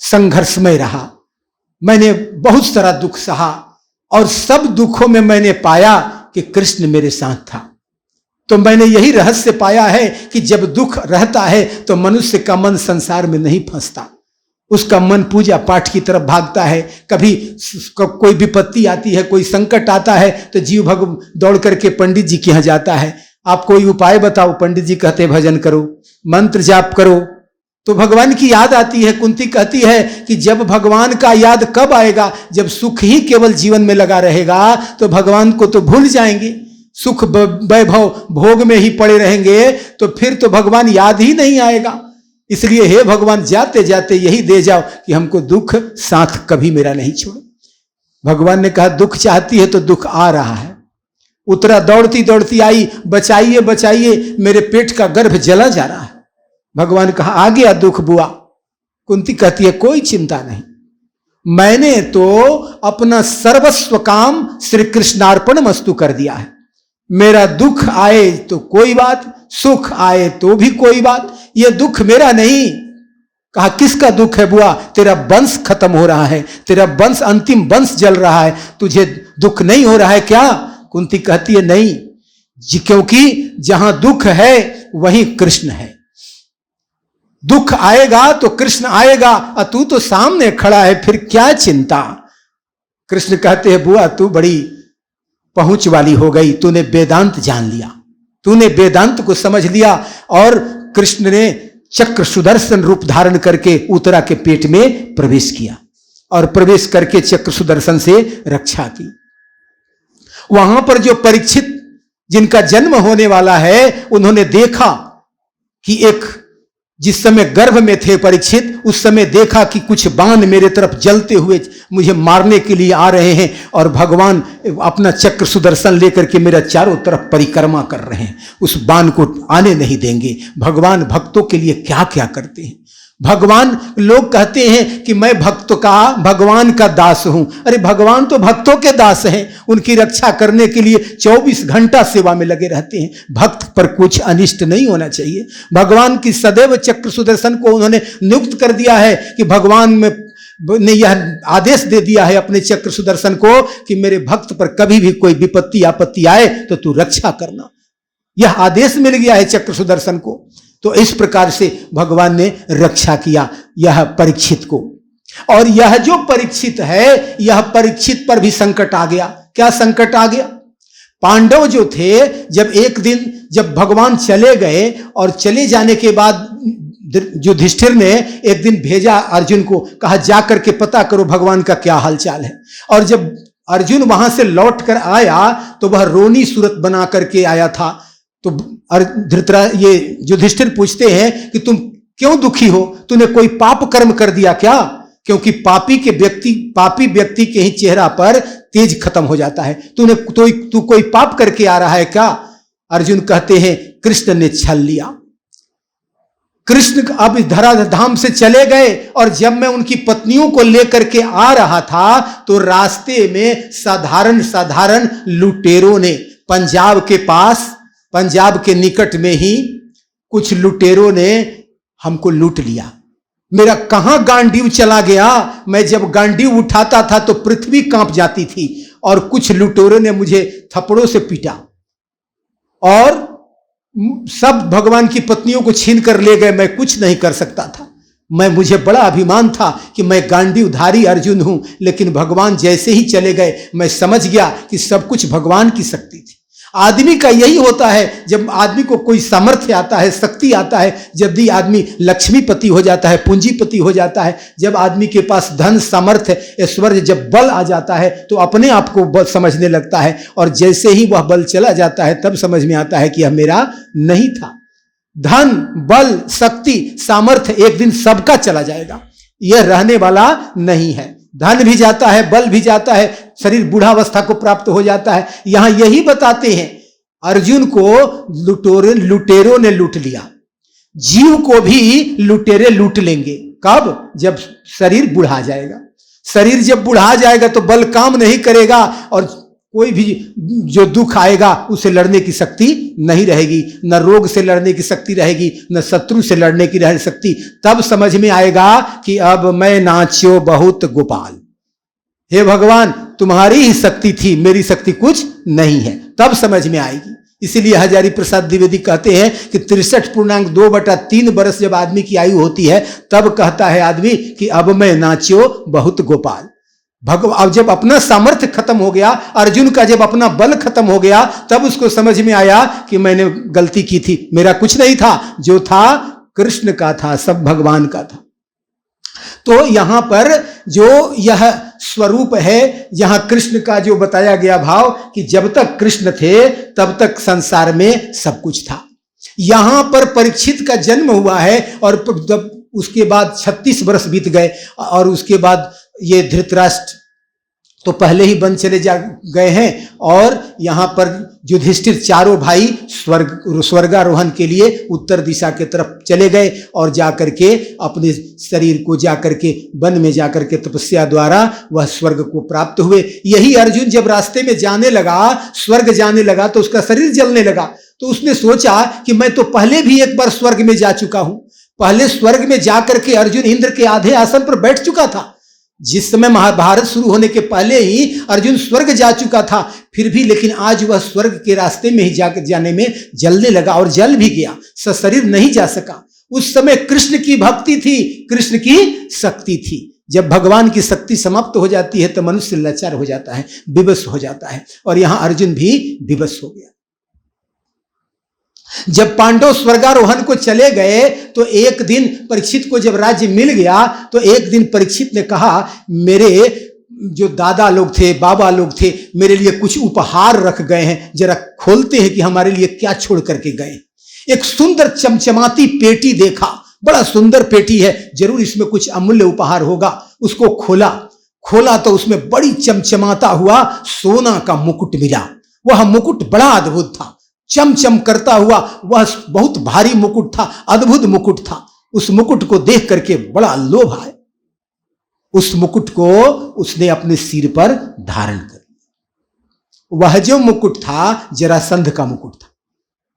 संघर्षमय रहा, मैंने बहुत सारा दुख सहा, और सब दुखों में मैंने पाया कि कृष्ण मेरे साथ था। तो मैंने यही रहस्य पाया है कि जब दुख रहता है तो मनुष्य का मन संसार में नहीं फंसता, उसका मन पूजा पाठ की तरफ भागता है। कभी कोई विपत्ति आती है, कोई संकट आता है, तो जीव भग दौड़ करके पंडित जी के यहाँ जाता है, आप कोई उपाय बताओ। पंडित जी कहते भजन करो, मंत्र जाप करो, तो भगवान की याद आती है। कुंती कहती है कि जब भगवान का याद कब आएगा? जब सुख ही केवल जीवन में लगा रहेगा तो भगवान को तो भूल जाएंगे, सुख वैभव भोग में ही पड़े रहेंगे, तो फिर तो भगवान याद ही नहीं आएगा। इसलिए हे भगवान, जाते जाते यही दे जाओ कि हमको दुख साथ कभी मेरा नहीं छोड़ो। भगवान ने कहा दुख चाहती है तो दुख आ रहा है। उत्तरा दौड़ती दौड़ती आई, बचाइए बचाइए, मेरे पेट का गर्भ जला जा रहा है। भगवान कहा आ गया दुख बुआ। कुंती कहती है कोई चिंता नहीं, मैंने तो अपना सर्वस्व काम श्री कृष्णार्पण मस्तु कर दिया है। मेरा दुख आए तो कोई बात, सुख आए तो भी कोई बात, ये दुख मेरा नहीं। कहा किसका दुख है बुआ? तेरा वंश खत्म हो रहा है, तेरा वंश अंतिम वंश जल रहा है, तुझे दुख नहीं हो रहा है क्या? कुंती कहती है नहीं, क्योंकि जहां दुख है वहीं कृष्ण है। दुख आएगा तो कृष्ण आएगा, और तू तो सामने खड़ा है, फिर क्या चिंता? कृष्ण कहते हैं बुआ तू बड़ी पहुंच वाली हो गई, तूने वेदांत जान लिया, तूने वेदांत को समझ लिया। और कृष्ण ने चक्र सुदर्शन रूप धारण करके उत्तरा के पेट में प्रवेश किया, और प्रवेश करके चक्र सुदर्शन से रक्षा की। वहां पर जो परीक्षित जिनका जन्म होने वाला है, उन्होंने देखा कि एक जिस समय गर्भ में थे परीक्षित, उस समय देखा कि कुछ बाण मेरे तरफ जलते हुए मुझे मारने के लिए आ रहे हैं और भगवान अपना चक्र सुदर्शन लेकर के मेरा चारों तरफ परिक्रमा कर रहे हैं, उस बाण को आने नहीं देंगे। भगवान भक्तों के लिए क्या क्या करते हैं। भगवान, लोग कहते हैं कि मैं भगवान का दास हूं। अरे भगवान तो भक्तों के दास हैं, उनकी रक्षा करने के लिए 24 घंटा सेवा में लगे रहते हैं। भक्त पर कुछ अनिष्ट नहीं होना चाहिए। भगवान की सदैव चक्र सुदर्शन को उन्होंने नियुक्त कर दिया है कि भगवान ने यह आदेश दे दिया है अपने चक्र सुदर्शन को कि मेरे भक्त पर कभी भी कोई विपत्ति आपत्ति आए तो तू रक्षा करना। यह आदेश मिल गया है चक्र सुदर्शन को। तो इस प्रकार से भगवान ने रक्षा किया यह परीक्षित को। और यह जो परीक्षित है, यह परीक्षित पर भी संकट आ गया। क्या संकट आ गया? पांडव जो थे, जब एक दिन जब भगवान चले गए और चले जाने के बाद युधिष्ठिर ने एक दिन भेजा अर्जुन को, कहा जाकर के पता करो भगवान का क्या हालचाल है। और जब अर्जुन वहां से लौट कर आया तो वह रोनी सूरत बना करके आया था। तो ये युधिष्ठिर पूछते हैं कि तुम क्यों दुखी हो, तूने कोई पाप कर्म कर दिया क्या? क्योंकि पापी व्यक्ति के ही चेहरा पर तेज खत्म हो जाता है। तू कोई पाप करके आ रहा है क्या? अर्जुन कहते हैं कृष्ण ने छल लिया। कृष्ण अब धराधाम से चले गए और जब मैं उनकी पत्नियों को लेकर के आ रहा था तो रास्ते में साधारण लुटेरों ने पंजाब के निकट में ही कुछ लुटेरों ने हमको लूट लिया। मेरा कहां गांडीव चला गया। मैं जब गांडीव उठाता था तो पृथ्वी कांप जाती थी और कुछ लुटेरों ने मुझे थप्पड़ों से पीटा और सब भगवान की पत्नियों को छीन कर ले गए। मैं कुछ नहीं कर सकता था। मुझे बड़ा अभिमान था कि मैं गांडीवधारी अर्जुन हूं, लेकिन भगवान जैसे ही चले गए मैं समझ गया कि सब कुछ भगवान की शक्ति थी। आदमी का यही होता है, जब आदमी को कोई सामर्थ्य आता है, शक्ति आता है, जब भी आदमी लक्ष्मीपति हो जाता है, पूंजीपति हो जाता है, जब आदमी के पास धन, सामर्थ्य, ऐश्वर्य, जब बल आ जाता है तो अपने आप को बल समझने लगता है और जैसे ही वह बल चला जाता है तब समझ में आता है कि यह मेरा नहीं था। धन, बल, शक्ति, सामर्थ्य एक दिन सबका चला जाएगा, यह रहने वाला नहीं है। धन भी जाता है, बल भी जाता है, शरीर बूढ़ावस्था को प्राप्त हो जाता है। यहां यही बताते हैं, अर्जुन को लुटेरों ने लूट लिया। जीव को भी लुटेरे लूट लेंगे। कब? जब शरीर बुढ़ा जाएगा। शरीर जब बुढ़ा जाएगा तो बल काम नहीं करेगा और कोई भी जो दुख आएगा उसे लड़ने की शक्ति नहीं रहेगी। न रोग से लड़ने की शक्ति रहेगी, न शत्रु से लड़ने की रह शक्ति। तब समझ में आएगा कि अब मैं नाच्यो बहुत गोपाल। हे भगवान, तुम्हारी ही शक्ति थी, मेरी शक्ति कुछ नहीं है। तब समझ में आएगी। इसीलिए हजारी प्रसाद द्विवेदी कहते हैं कि 63.2/3 वर्ष जब आदमी की आयु होती है तब कहता है आदमी कि अब मैं नाच्यो बहुत गोपाल। अब जब अपना सामर्थ्य खत्म हो गया, अर्जुन का जब अपना बल खत्म हो गया, तब उसको समझ में आया कि मैंने गलती की थी, मेरा कुछ नहीं था, जो था कृष्ण का था, सब भगवान का था। तो यहां पर जो यह स्वरूप है, यहां कृष्ण का जो बताया गया भाव कि जब तक कृष्ण थे तब तक संसार में सब कुछ था। यहां पर परीक्षित का जन्म हुआ है और उसके बाद 36 वर्ष बीत गए और उसके बाद ये धृतराष्ट्र तो पहले ही बन चले गए हैं और यहां पर युधिष्ठिर चारों भाई स्वर्गारोहण के लिए उत्तर दिशा के तरफ चले गए और जाकर के अपने शरीर को जाकर के वन में जाकर के तपस्या द्वारा वह स्वर्ग को प्राप्त हुए। यही अर्जुन जब रास्ते में जाने लगा, स्वर्ग जाने लगा, तो उसका शरीर जलने लगा। तो उसने सोचा कि मैं तो पहले भी एक बार स्वर्ग में जा चुका हूं। पहले स्वर्ग में जाकर के अर्जुन इंद्र के आधे आसन पर बैठ चुका था। जिस समय महाभारत शुरू होने के पहले ही अर्जुन स्वर्ग जा चुका था, फिर भी लेकिन आज वह स्वर्ग के रास्ते में ही जाने में जलने लगा और जल भी गया, सशरीर नहीं जा सका। उस समय कृष्ण की भक्ति थी, कृष्ण की शक्ति थी। जब भगवान की शक्ति समाप्त हो जाती है तो मनुष्य लाचार हो जाता है, विवश हो जाता है, और यहां अर्जुन भी विवश हो गया। जब पांडव स्वर्गारोहण को चले गए तो एक दिन परीक्षित को जब राज्य मिल गया तो एक दिन परीक्षित ने कहा, मेरे जो दादा लोग थे, बाबा लोग थे, मेरे लिए कुछ उपहार रख गए हैं, जरा खोलते हैं कि हमारे लिए क्या छोड़ करके गए। एक सुंदर चमचमाती पेटी देखा, बड़ा सुंदर पेटी है, जरूर इसमें कुछ अमूल्य उपहार होगा। उसको खोला तो उसमें बड़ी चमचमाता हुआ सोना का मुकुट मिला। वह मुकुट बड़ा अद्भुत था, चमचम करता हुआ, वह बहुत भारी मुकुट था, अद्भुत मुकुट था। उस मुकुट को देख करके बड़ा लोभ आया। उस मुकुट को उसने अपने सिर पर धारण कर लिया। वह जो मुकुट था जरासंध का मुकुट था।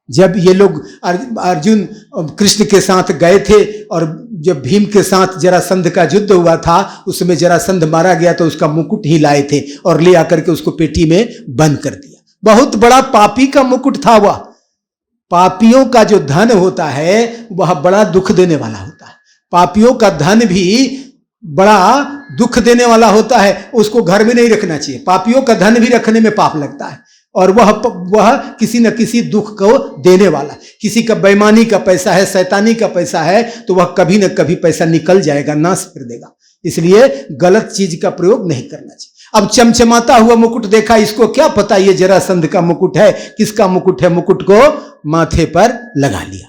जब ये लोग अर्जुन कृष्ण के साथ गए थे और जब भीम के साथ जरासंध का युद्ध हुआ था, उसमें जरासंध मारा गया तो उसका मुकुट ही लाए थे और ले आकर के उसको पेटी में बंद कर दिया। बहुत बड़ा पापी का मुकुट था वह। पापियों का जो धन होता है वह बड़ा दुख देने वाला होता है। पापियों का धन भी बड़ा दुख देने वाला होता है, उसको घर में नहीं रखना चाहिए। पापियों का धन भी रखने में पाप लगता है और वह किसी न किसी दुख को देने वाला। किसी का बेईमानी का पैसा है, शैतानी का पैसा है, तो वह कभी न कभी पैसा निकल जाएगा, नाश कर देगा। इसलिए गलत चीज का प्रयोग नहीं करना चाहिए। अब चमचमाता हुआ मुकुट देखा, इसको क्या पता ये जरासंध का मुकुट है, किसका मुकुट है। मुकुट को माथे पर लगा लिया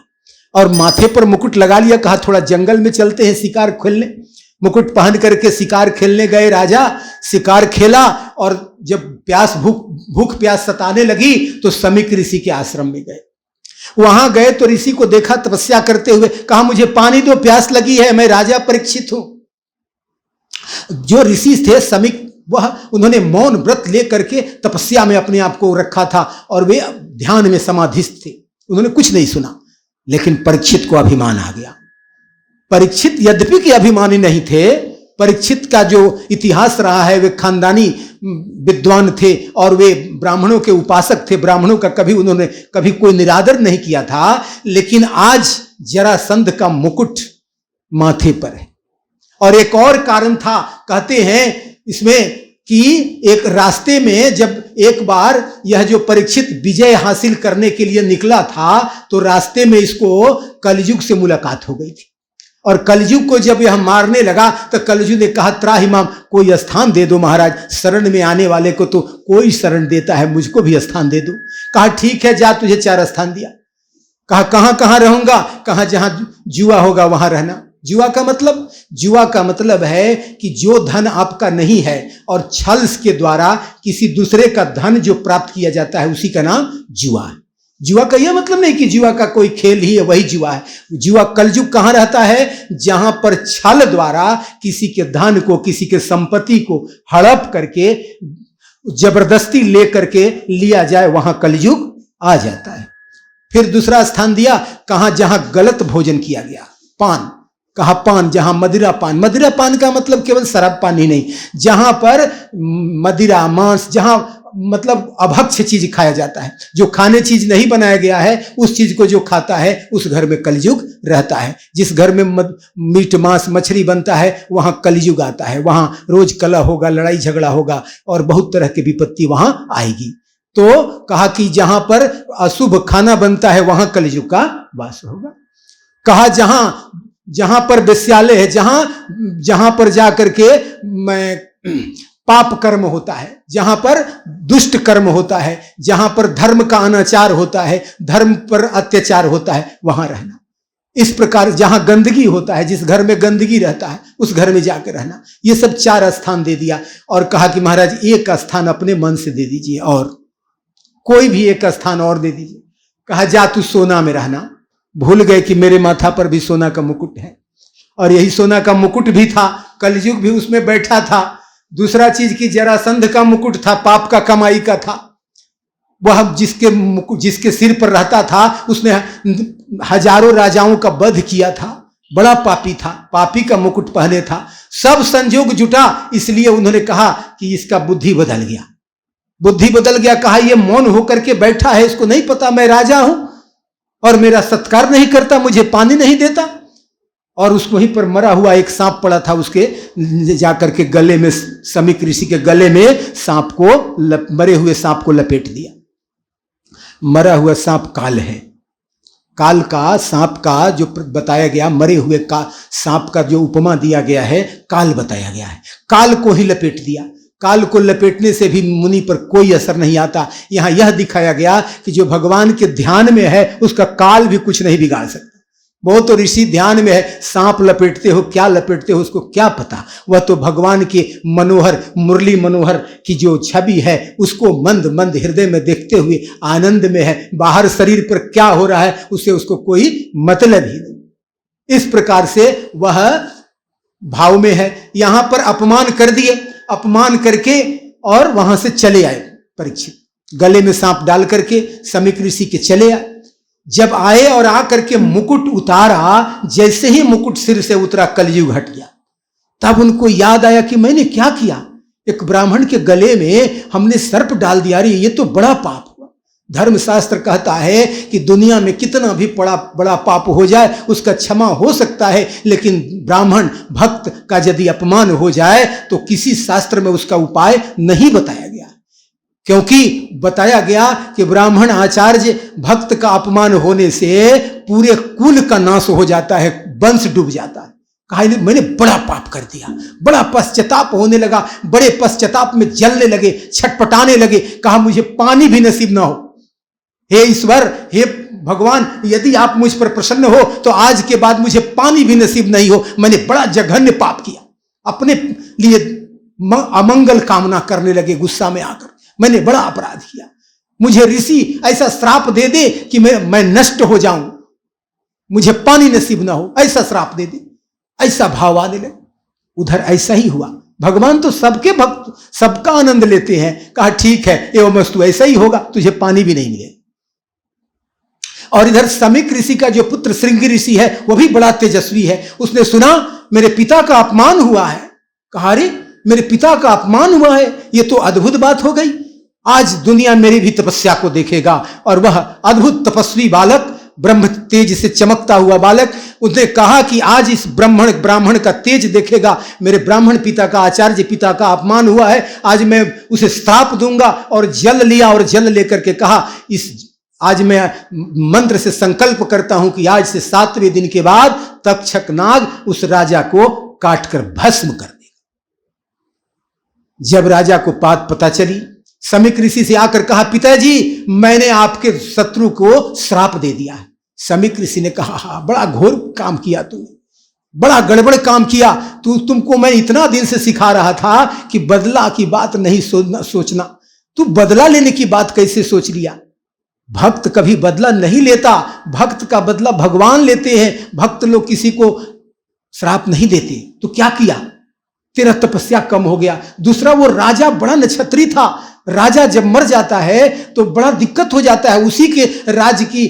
और माथे पर मुकुट लगा लिया। कहा थोड़ा जंगल में चलते हैं शिकार खेलने। मुकुट पहन करके शिकार खेलने गए राजा। शिकार खेला और जब भूख प्यास सताने लगी तो समीक ऋषि के आश्रम में गए। वहां गए तो ऋषि को देखा तपस्या करते हुए। कहा मुझे पानी दो, प्यास लगी है, मैं राजा परीक्षित हूं। जो ऋषि थे समीक, उन्होंने मौन व्रत लेकर के तपस्या में अपने आप को रखा था और वे ध्यान में समाधिस्थ थे। उन्होंने कुछ नहीं सुना। लेकिन परीक्षित को अभिमान आ गया। परीक्षित यद्यपि के अभिमानी नहीं थे, परीक्षित का जो इतिहास रहा है, वे खानदानी विद्वान थे और वे ब्राह्मणों के उपासक थे। ब्राह्मणों का उन्होंने कभी कोई निरादर नहीं किया था। लेकिन आज जरासंध का मुकुट माथे पर है। और एक और कारण था, कहते हैं इसमें कि एक रास्ते में जब एक बार यह जो परीक्षित विजय हासिल करने के लिए निकला था, तो रास्ते में इसको कलयुग से मुलाकात हो गई थी। और कलयुग को जब यह मारने लगा तो कलयुग ने कहा त्राहिमाम, कोई स्थान दे दो महाराज, शरण में आने वाले को तो कोई शरण देता है, मुझको भी स्थान दे दो। कहा ठीक है, जा, तुझे 4 स्थान दिया। कहा कहां कहां रहूंगा। कहा जहां जुआ होगा वहां रहना। जुआ का मतलब है कि जो धन आपका नहीं है और छल के द्वारा किसी दूसरे का धन जो प्राप्त किया जाता है, उसी का नाम जुआ है। जुआ का यह मतलब नहीं कि जुआ का कोई खेल ही है वही जुआ है। जुआ कलयुग कहां रहता है, जहां पर छल द्वारा किसी के धन को, किसी के संपत्ति को हड़प करके जबरदस्ती ले करके लिया जाए, वहां कलयुग आ जाता है। फिर दूसरा स्थान दिया, कहां जहां गलत भोजन किया गया, पान। कहा पान, जहां मदिरा पान। मदिरा पान का मतलब केवल शराब पान ही नहीं, जहां पर मदिरा, मांस, जहां मतलब अभक्ष्य चीज खाया जाता है, जो खाने चीज नहीं बनाया गया है, उस चीज को जो खाता है उस घर में कलयुग रहता है। जिस घर में मीट मांस मछली बनता है वहां कलयुग आता है। वहां रोज कलह होगा, लड़ाई झगड़ा होगा और बहुत तरह की विपत्ति वहां आएगी। तो कहा कि जहां पर अशुभ खाना बनता है वहां कलयुग का वास होगा। कहा जहां पर वेश्यालय है, जहां पर जाकर के पाप कर्म होता है, जहां पर दुष्ट कर्म होता है, जहां पर धर्म का अनाचार होता है, धर्म पर अत्याचार होता है, वहां रहना। इस प्रकार जहां गंदगी होता है, जिस घर में गंदगी रहता है उस घर में जाकर रहना। ये सब 4 स्थान दे दिया और कहा कि महाराज एक स्थान अपने मन से दे दीजिए और कोई भी एक स्थान और दे दीजिए। कहा जा तू सोना में रहना। भूल गए कि मेरे माथा पर भी सोना का मुकुट है और यही सोना का मुकुट भी था, कलयुग भी उसमें बैठा था। दूसरा चीज की जरासंध का मुकुट था, पाप का कमाई का था। वह जिसके सिर पर रहता था उसने हजारों राजाओं का वध किया था, बड़ा पापी था, पापी का मुकुट पहने था। सब संजोग जुटा, इसलिए उन्होंने कहा कि इसका बुद्धि बदल गया। बुद्धि बदल गया। कहा ये मौन होकर के बैठा है, इसको नहीं पता मैं राजा हूं और मेरा सत्कार नहीं करता, मुझे पानी नहीं देता। और उस वहीं पर मरा हुआ एक सांप पड़ा था, उसके जाकर के गले में, समीक ऋषि के गले में सांप को, मरे हुए सांप को लपेट दिया। मरा हुआ सांप काल है। काल का, सांप का जो बताया गया, मरे हुए का सांप का जो उपमा दिया गया है, काल बताया गया है। काल को ही लपेट दिया। काल को लपेटने से भी मुनि पर कोई असर नहीं आता। यहां यह दिखाया गया कि जो भगवान के ध्यान में है उसका काल भी कुछ नहीं बिगाड़ सकता। वो तो ऋषि ध्यान में है, सांप लपेटते हो क्या लपेटते हो उसको क्या पता। वह तो भगवान के मनोहर मुरली मनोहर की जो छवि है उसको मंद मंद हृदय में देखते हुए आनंद में है। बाहर शरीर पर क्या हो रहा है उससे उसको कोई मतलब ही नहीं। इस प्रकार से वह भाव में है। यहां पर अपमान कर दिए, अपमान करके और वहां से चले आए परीक्षित, गले में सांप डाल करके समीक ऋषि के चले आए। जब आए और आकर के मुकुट उतारा, जैसे ही मुकुट सिर से उतरा कलयुग हट गया। तब उनको याद आया कि मैंने क्या किया, एक ब्राह्मण के गले में हमने सर्प डाल दिया, अरे ये तो बड़ा पाप हुआ। धर्मशास्त्र कहता है कि दुनिया में कितना भी बड़ा पाप हो जाए उसका क्षमा हो सकता है, लेकिन ब्राह्मण भक्त का यदि अपमान हो जाए तो किसी शास्त्र में उसका उपाय नहीं बताया गया। क्योंकि बताया गया कि ब्राह्मण आचार्य भक्त का अपमान होने से पूरे कुल का नाश हो जाता है, वंश डूब जाता है। कहा मैंने बड़ा पाप कर दिया, बड़ा पश्चाताप होने लगा, बड़े पश्चाताप में जलने लगे, छटपटाने लगे। कहा मुझे पानी भी नसीब ना हो। हे ईश्वर, हे भगवान, यदि आप मुझ पर प्रसन्न हो तो आज के बाद मुझे पानी भी नसीब नहीं हो। मैंने बड़ा जघन्य पाप किया। अपने लिए अमंगल कामना करने लगे गुस्सा में आकर, मैंने बड़ा अपराध किया। मुझे ऋषि ऐसा श्राप दे दे कि मैं नष्ट हो जाऊं, मुझे पानी नसीब ना हो, ऐसा श्राप दे दे। ऐसा भाव आने लगे। उधर ऐसा ही हुआ। भगवान तो सबके भक्त सबका आनंद लेते हैं। कहा ठीक है एवं वस्तु ऐसा ही होगा, तुझे पानी भी नहीं मिले। और इधर समीक ऋषि का जो पुत्र श्रृंगी ऋषि है वह भी बड़ा तेजस्वी है। उसने सुना मेरे पिता का अपमान हुआ है। कहा अरे मेरे पिता का अपमान हुआ है, ये तो अद्भुत बात हो गई। आज दुनिया मेरी भी तपस्या को देखेगा। और वह अद्भुत तपस्वी बालक, ब्रह्म तेज से चमकता हुआ बालक, उसने कहा कि आज इस ब्राह्मण का तेज देखेगा। मेरे ब्राह्मण पिता का, आचार्य पिता का अपमान हुआ है, आज मैं उसे श्राप दूंगा। और जल लिया और जल लेकर के कहा आज मैं मंत्र से संकल्प करता हूं कि आज से 7वें दिन के बाद तक्षक नाग उस राजा को काटकर भस्म कर देगा। जब राजा को बात पता चली, समीक ऋषि से आकर कहा पिताजी मैंने आपके शत्रु को श्राप दे दिया है। समीक ऋषि ने कहा हाँ बड़ा घोर काम किया तूने, बड़ा गड़बड़ काम किया। तुमको मैं इतना दिन से सिखा रहा था कि बदला की बात नहीं सोचना, तू बदला लेने की बात कैसे सोच लिया। भक्त कभी बदला नहीं लेता, भक्त का बदला भगवान लेते हैं। भक्त लोग किसी को श्राप नहीं देते। तो क्या किया, तेरा तपस्या कम हो गया। दूसरा वो राजा बड़ा नक्षत्री था। राजा जब मर जाता है तो बड़ा दिक्कत हो जाता है। उसी के राज्य की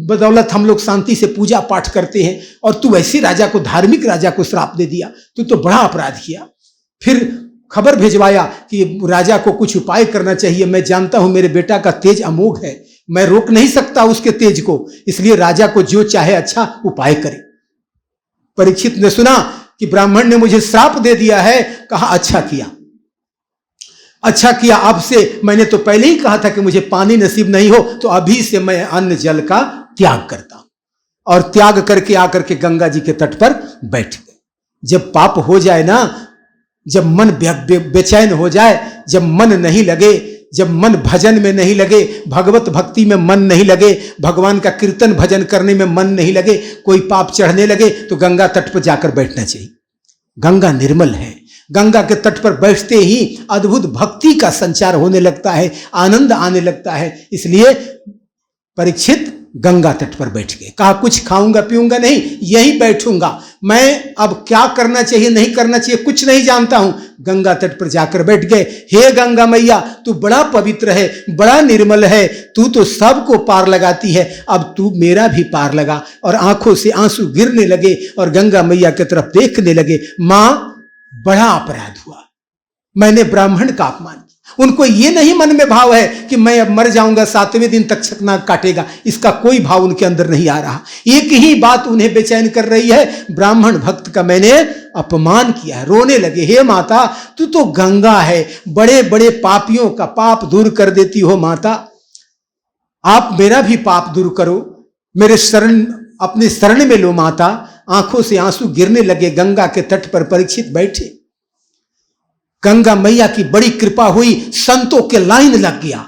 बदौलत हम लोग शांति से पूजा पाठ करते हैं, और तू ऐसी राजा को, धार्मिक राजा को श्राप दे दिया, तू तो बड़ा अपराध किया। फिर खबर भेजवाया कि राजा को कुछ उपाय करना चाहिए। मैं जानता हूं मेरे बेटा का तेज अमोघ है, मैं रोक नहीं सकता उसके तेज को, इसलिए राजा को जो चाहे अच्छा उपाय करे। परीक्षित ने सुना कि ब्राह्मण ने मुझे श्राप दे दिया है। कहा अच्छा किया, अच्छा किया। अब से मैंने तो पहले ही कहा था कि मुझे पानी नसीब नहीं हो, तो अभी से मैं अन्न जल का त्याग करता हूं। और त्याग करके आकर के गंगा जी के तट पर बैठ गए। जब पाप हो जाए ना, जब मन बेचैन हो जाए, जब मन नहीं लगे, जब मन भजन में नहीं लगे, भगवत भक्ति में मन नहीं लगे, भगवान का कीर्तन भजन करने में मन नहीं लगे, कोई पाप चढ़ने लगे, तो गंगा तट पर जाकर बैठना चाहिए। गंगा निर्मल है। गंगा के तट पर बैठते ही अद्भुत भक्ति का संचार होने लगता है, आनंद आने लगता है। इसलिए परीक्षित गंगा तट पर बैठ गए। कहा कुछ खाऊंगा पीऊंगा नहीं, यहीं बैठूंगा। मैं अब क्या करना चाहिए नहीं करना चाहिए कुछ नहीं जानता हूं। गंगा तट पर जाकर बैठ गए। हे गंगा मैया, तू बड़ा पवित्र है, बड़ा निर्मल है, तू तो सबको पार लगाती है, अब तू मेरा भी पार लगा। और आंखों से आंसू गिरने लगे और गंगा मैया की तरफ देखने लगे। मां बड़ा अपराध हुआ, मैंने ब्राह्मण का अपमान किया। उनको ये नहीं मन में भाव है कि मैं अब मर जाऊंगा, 7वें दिन तक छकनाग काटेगा, इसका कोई भाव उनके अंदर नहीं आ रहा। एक ही बात उन्हें बेचैन कर रही है, ब्राह्मण भक्त का मैंने अपमान किया है। रोने लगे। हे माता, तू तो गंगा है, बड़े बड़े पापियों का पाप दूर कर देती हो माता, आप मेरा भी पाप दूर करो, मेरे शरण, अपने शरण में लो माता। आंखों से आंसू गिरने लगे। गंगा के तट पर परीक्षित बैठे। गंगा मैया की बड़ी कृपा हुई, संतों के लाइन लग गया।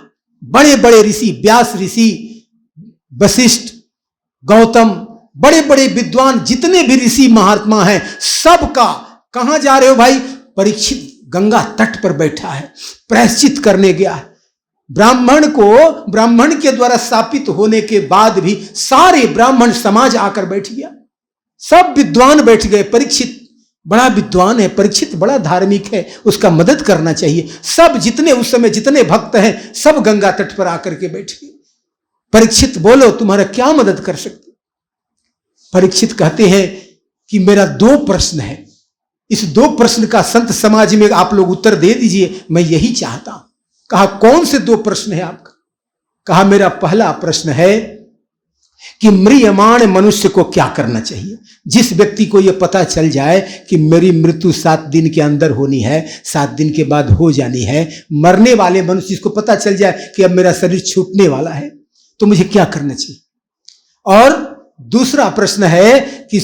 बड़े बड़े ऋषि, व्यास ऋषि, वशिष्ठ, गौतम, बड़े बड़े विद्वान जितने भी ऋषि महात्मा हैं, सबका कहां जा रहे हो भाई? परीक्षित गंगा तट पर बैठा है, प्रायश्चित करने गया है। ब्राह्मण के द्वारा स्थापित होने के बाद भी सारे ब्राह्मण समाज आकर बैठ गया, सब विद्वान बैठ गए। परीक्षित बड़ा विद्वान है, परीक्षित बड़ा धार्मिक है, उसका मदद करना चाहिए। सब जितने उस समय जितने भक्त हैं सब गंगा तट पर आकर के बैठ गए। परीक्षित बोलो तुम्हारा क्या मदद कर सकते? परीक्षित कहते हैं कि मेरा 2 प्रश्न है, इस 2 प्रश्न का संत समाज में आप लोग उत्तर दे दीजिए, मैं यही चाहता हूं। कहा कौन से 2 प्रश्न है आपका? कहा मेरा पहला प्रश्न है कि म्रियमाण मनुष्य को क्या करना चाहिए? जिस व्यक्ति को यह पता चल जाए कि मेरी मृत्यु 7 दिन के अंदर होनी है, 7 दिन के बाद हो जानी है, मरने वाले मनुष्य जिसको पता चल जाए कि अब मेरा शरीर छूटने वाला है, तो मुझे क्या करना चाहिए? और दूसरा प्रश्न है कि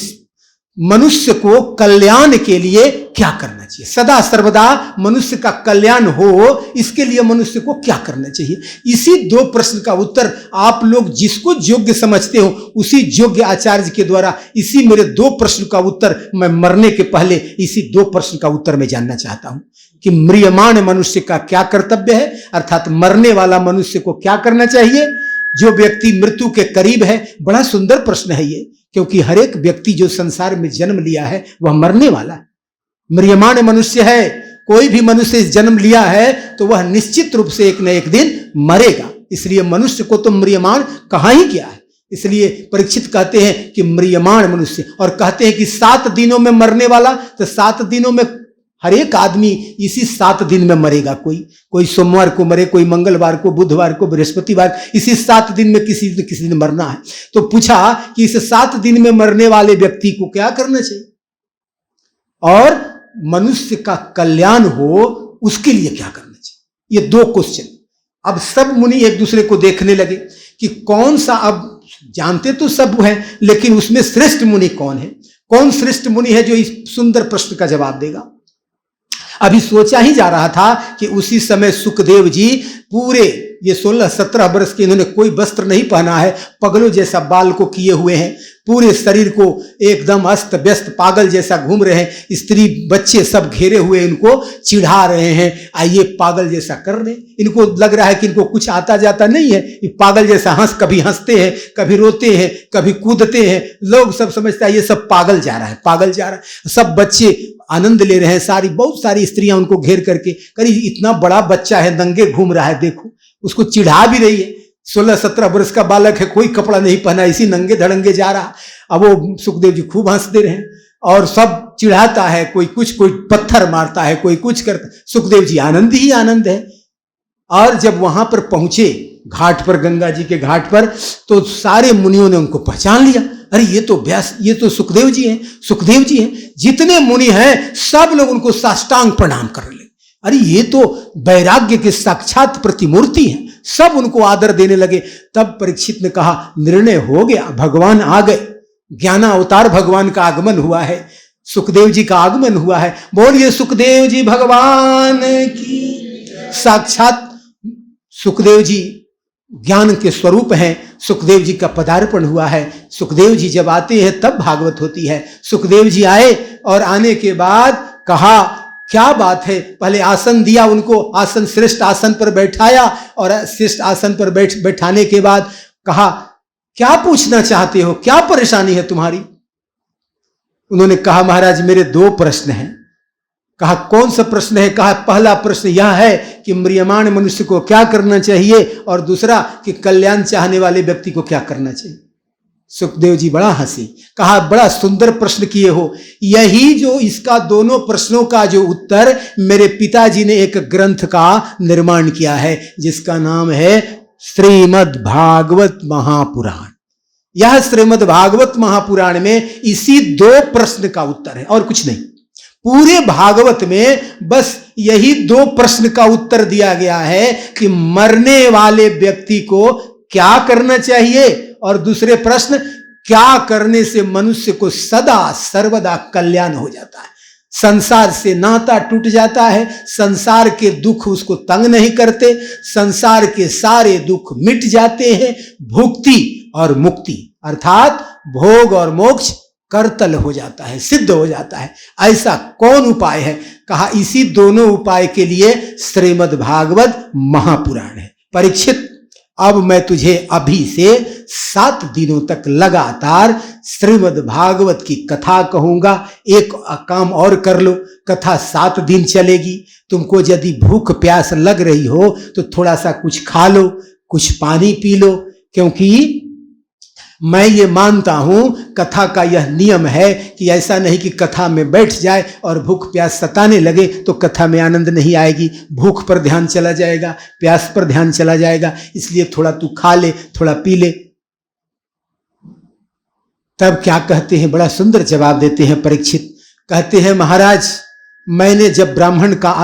मनुष्य को कल्याण के लिए क्या करना चाहिए? सदा सर्वदा मनुष्य का कल्याण हो, इसके लिए मनुष्य को क्या करना चाहिए? इसी 2 प्रश्न का उत्तर आप लोग जिसको योग्य समझते हो, उसी योग्य आचार्य के द्वारा इसी मेरे 2 प्रश्न का उत्तर मैं मरने के पहले इसी 2 प्रश्न का उत्तर मैं जानना चाहता हूं कि म्रियमाण मनुष्य का क्या कर्तव्य है, अर्थात मरने वाला मनुष्य को क्या करना चाहिए, जो व्यक्ति मृत्यु के करीब है। बड़ा सुंदर प्रश्न है ये, क्योंकि हर एक व्यक्ति जो संसार में जन्म लिया है वह मरने वाला है, म्रियमाण मनुष्य है। कोई भी मनुष्य जन्म लिया है तो वह निश्चित रूप से एक न एक दिन मरेगा, इसलिए मनुष्य को तो म्रियमाण कहा ही गया है। इसलिए परीक्षित कहते हैं कि म्रियमाण मनुष्य, और कहते हैं कि 7 दिनों में मरने वाला, तो 7 दिनों में हर एक आदमी इसी 7 दिन में मरेगा। कोई सोमवार को मरे, कोई मंगलवार को, बुधवार को, बृहस्पतिवार, इसी 7 दिन में किसी दिन मरना है। तो पूछा कि इस 7 दिन में मरने वाले व्यक्ति को क्या करना चाहिए और मनुष्य का कल्याण हो उसके लिए क्या करना चाहिए? ये 2 क्वेश्चन। अब सब मुनि एक दूसरे को देखने लगे कि कौन सा, अब जानते तो सब है लेकिन उसमें श्रेष्ठ मुनि कौन है, कौन श्रेष्ठ मुनि है जो इस सुंदर प्रश्न का जवाब देगा। अभी सोचा ही जा रहा था कि उसी समय सुखदेव जी पूरे ये 16-17 वर्ष के, इन्होंने कोई वस्त्र नहीं पहना है, पगलों जैसा बाल को किए हुए हैं, पूरे शरीर को एकदम अस्त व्यस्त पागल जैसा घूम रहे हैं, स्त्री बच्चे सब घेरे हुए इनको चिढ़ा रहे हैं, आइए पागल जैसा कर रहे हैं। इनको लग रहा है कि इनको कुछ आता जाता नहीं है, ये पागल जैसा कभी हंसते हैं, कभी रोते हैं, कभी कूदते हैं, लोग सब समझता है ये सब पागल जा रहा है, पागल जा रहा है। सब बच्चे आनंद ले रहे हैं, बहुत सारी स्त्रियां उनको घेर करके, करीब इतना बड़ा बच्चा है, नंगे घूम रहा है, देखो, उसको चिढ़ा भी रही है। 16-17 वर्ष का बालक है, कोई कपड़ा नहीं पहना, इसी नंगे धड़ंगे जा रहा। अब वो सुखदेव जी खूब हंसते रहे और सब चिढ़ाता है, कोई कुछ, कोई पत्थर मारता है, कोई कुछ करता। सुखदेव जी आनंद ही आनंद है। और जब वहां पर पहुंचे घाट पर, गंगा जी के घाट पर, तो सारे मुनियों ने उनको पहचान लिया। अरे ये तो व्यास, ये तो सुखदेव जी हैं, सुखदेव जी हैं। जितने मुनि हैं सब लोग उनको साष्टांग प्रणाम कर ले। अरे ये तो वैराग्य के साक्षात प्रतिमूर्ति हैं, सब उनको आदर देने लगे। तब परीक्षित ने कहा निर्णय हो गया, भगवान आ गए, ज्ञानावतार भगवान का आगमन हुआ है, सुखदेव जी का आगमन हुआ है। बोलिए सुखदेव जी भगवान की। साक्षात सुखदेव जी ज्ञान के स्वरूप हैं, सुखदेव जी का पदार्पण हुआ है। सुखदेव जी जब आते हैं तब भागवत होती है। सुखदेव जी आए और आने के बाद कहा क्या बात है, पहले आसन दिया उनको, आसन श्रेष्ठ आसन पर बैठाया और श्रेष्ठ आसन पर बैठाने के बाद कहा क्या पूछना चाहते हो, क्या परेशानी है तुम्हारी? उन्होंने कहा महाराज मेरे 2 प्रश्न हैं। कहा कौन सा प्रश्न है? कहा पहला प्रश्न यह है कि म्रियमाण मनुष्य को क्या करना चाहिए, और दूसरा कि कल्याण चाहने वाले व्यक्ति को क्या करना चाहिए। सुखदेव जी बड़ा हंसी, कहा बड़ा सुंदर प्रश्न किए हो। यही जो इसका दोनों प्रश्नों का जो उत्तर मेरे पिताजी ने एक ग्रंथ का निर्माण किया है जिसका नाम है श्रीमद् भागवत महापुराण। यह श्रीमद् भागवत महापुराण में इसी 2 प्रश्न का उत्तर है और कुछ नहीं। पूरे भागवत में बस यही 2 प्रश्न का उत्तर दिया गया है कि मरने वाले व्यक्ति को क्या करना चाहिए, और दूसरे प्रश्न क्या करने से मनुष्य को सदा सर्वदा कल्याण हो जाता है, संसार से नाता टूट जाता है, संसार के दुख उसको तंग नहीं करते, संसार के सारे दुख मिट जाते हैं। भुक्ति और मुक्ति अर्थात भोग और मोक्ष करतल हो जाता है, सिद्ध हो जाता है। ऐसा कौन उपाय है? कहा इसी दोनों उपाय के लिए श्रीमद् भागवत महापुराण है। परीक्षित, अब मैं तुझे अभी से 7 दिनों तक लगातार श्रीमद् भागवत की कथा कहूंगा। एक काम और कर लो, कथा 7 दिन चलेगी। तुमको यदि भूख प्यास लग रही हो तो थोड़ा सा कुछ खा लो, कुछ पानी पी लो, क्योंकि मैं ये मानता हूं कथा का यह नियम है कि ऐसा नहीं कि कथा में बैठ जाए और भूख प्यास सताने लगे तो कथा में आनंद नहीं आएगी। भूख पर ध्यान चला जाएगा, प्यास पर ध्यान चला जाएगा। इसलिए थोड़ा तू खा ले, थोड़ा पी ले। तब क्या कहते हैं, बड़ा सुंदर जवाब देते हैं परीक्षित। कहते हैं महाराज, मैंने जब ब्राह्मण का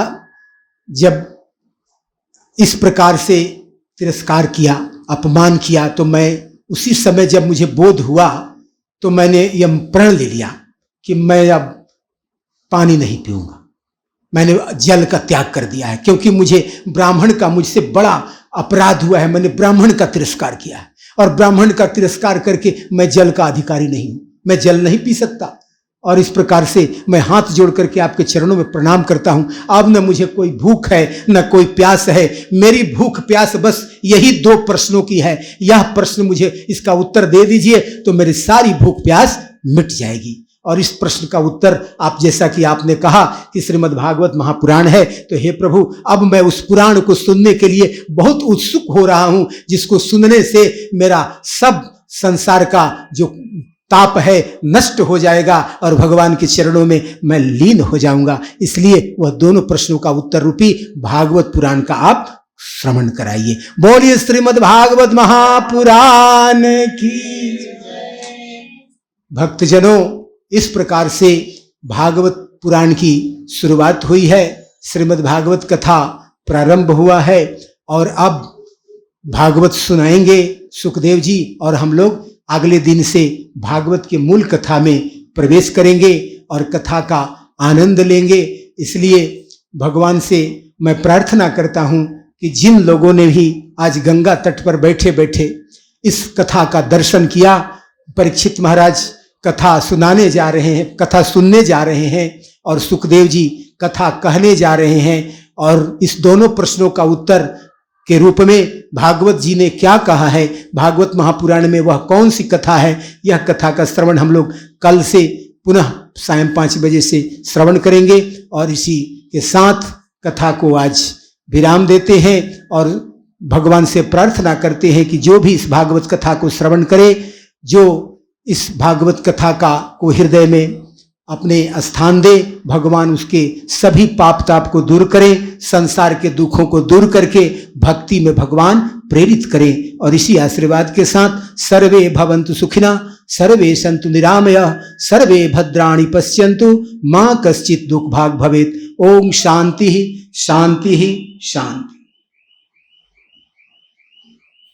जब इस प्रकार से तिरस्कार किया, अपमान किया, तो मैं उसी समय जब मुझे बोध हुआ तो मैंने यह प्रण ले लिया कि मैं अब पानी नहीं पीऊंगा। मैंने जल का त्याग कर दिया है, क्योंकि मुझे ब्राह्मण का मुझसे बड़ा अपराध हुआ है। मैंने ब्राह्मण का तिरस्कार किया है, और ब्राह्मण का तिरस्कार करके मैं जल का अधिकारी नहीं हूं, मैं जल नहीं पी सकता। और इस प्रकार से मैं हाथ जोड़ करके आपके चरणों में प्रणाम करता हूं। अब न मुझे कोई भूख है न कोई प्यास है। मेरी भूख प्यास बस यही 2 प्रश्नों की है। यह प्रश्न मुझे इसका उत्तर दे दीजिए तो मेरी सारी भूख प्यास मिट जाएगी। और इस प्रश्न का उत्तर आप, जैसा कि आपने कहा कि श्रीमद् भागवत महापुराण है, तो हे प्रभु, अब मैं उस पुराण को सुनने के लिए बहुत उत्सुक हो रहा हूं, जिसको सुनने से मेरा सब संसार का जो ताप है नष्ट हो जाएगा और भगवान के चरणों में मैं लीन हो जाऊंगा। इसलिए वह दोनों प्रश्नों का उत्तर रूपी भागवत पुराण का आप श्रवण कराइए। बोलिए श्रीमद् भागवत महापुराण की। भक्तजनों, इस प्रकार से भागवत पुराण की शुरुआत हुई है। श्रीमद् भागवत कथा प्रारंभ हुआ है और अब भागवत सुनाएंगे सुखदेव जी, और हम लोग अगले दिन से भागवत के मूल कथा में प्रवेश करेंगे और कथा का आनंद लेंगे। इसलिए भगवान से मैं प्रार्थना करता हूं कि जिन लोगों ने भी आज गंगा तट पर बैठे बैठे इस कथा का दर्शन किया, परीक्षित महाराज कथा सुनाने जा रहे हैं, कथा सुनने जा रहे हैं, और सुखदेव जी कथा कहने जा रहे हैं, और इस दोनों प्रश्नों का उत्तर के रूप में भागवत जी ने क्या कहा है, भागवत महापुराण में वह कौन सी कथा है, यह कथा का श्रवण हम लोग कल से पुनः सायं 5 बजे से श्रवण करेंगे। और इसी के साथ कथा को आज विराम देते हैं और भगवान से प्रार्थना करते हैं कि जो भी इस भागवत कथा को श्रवण करे, जो इस भागवत कथा का को हृदय में अपने स्थान दे, भगवान उसके सभी पाप ताप को दूर करें, संसार के दुखों को दूर करके भक्ति में भगवान प्रेरित करें। और इसी आशीर्वाद के साथ सर्वे भवन्तु सुखिनः, सर्वे सन्तु निरामयाः, सर्वे भद्राणि पश्यन्तु, मा कश्चित् दुःखभाग् भवेत्। ओम शांति शांति शांति।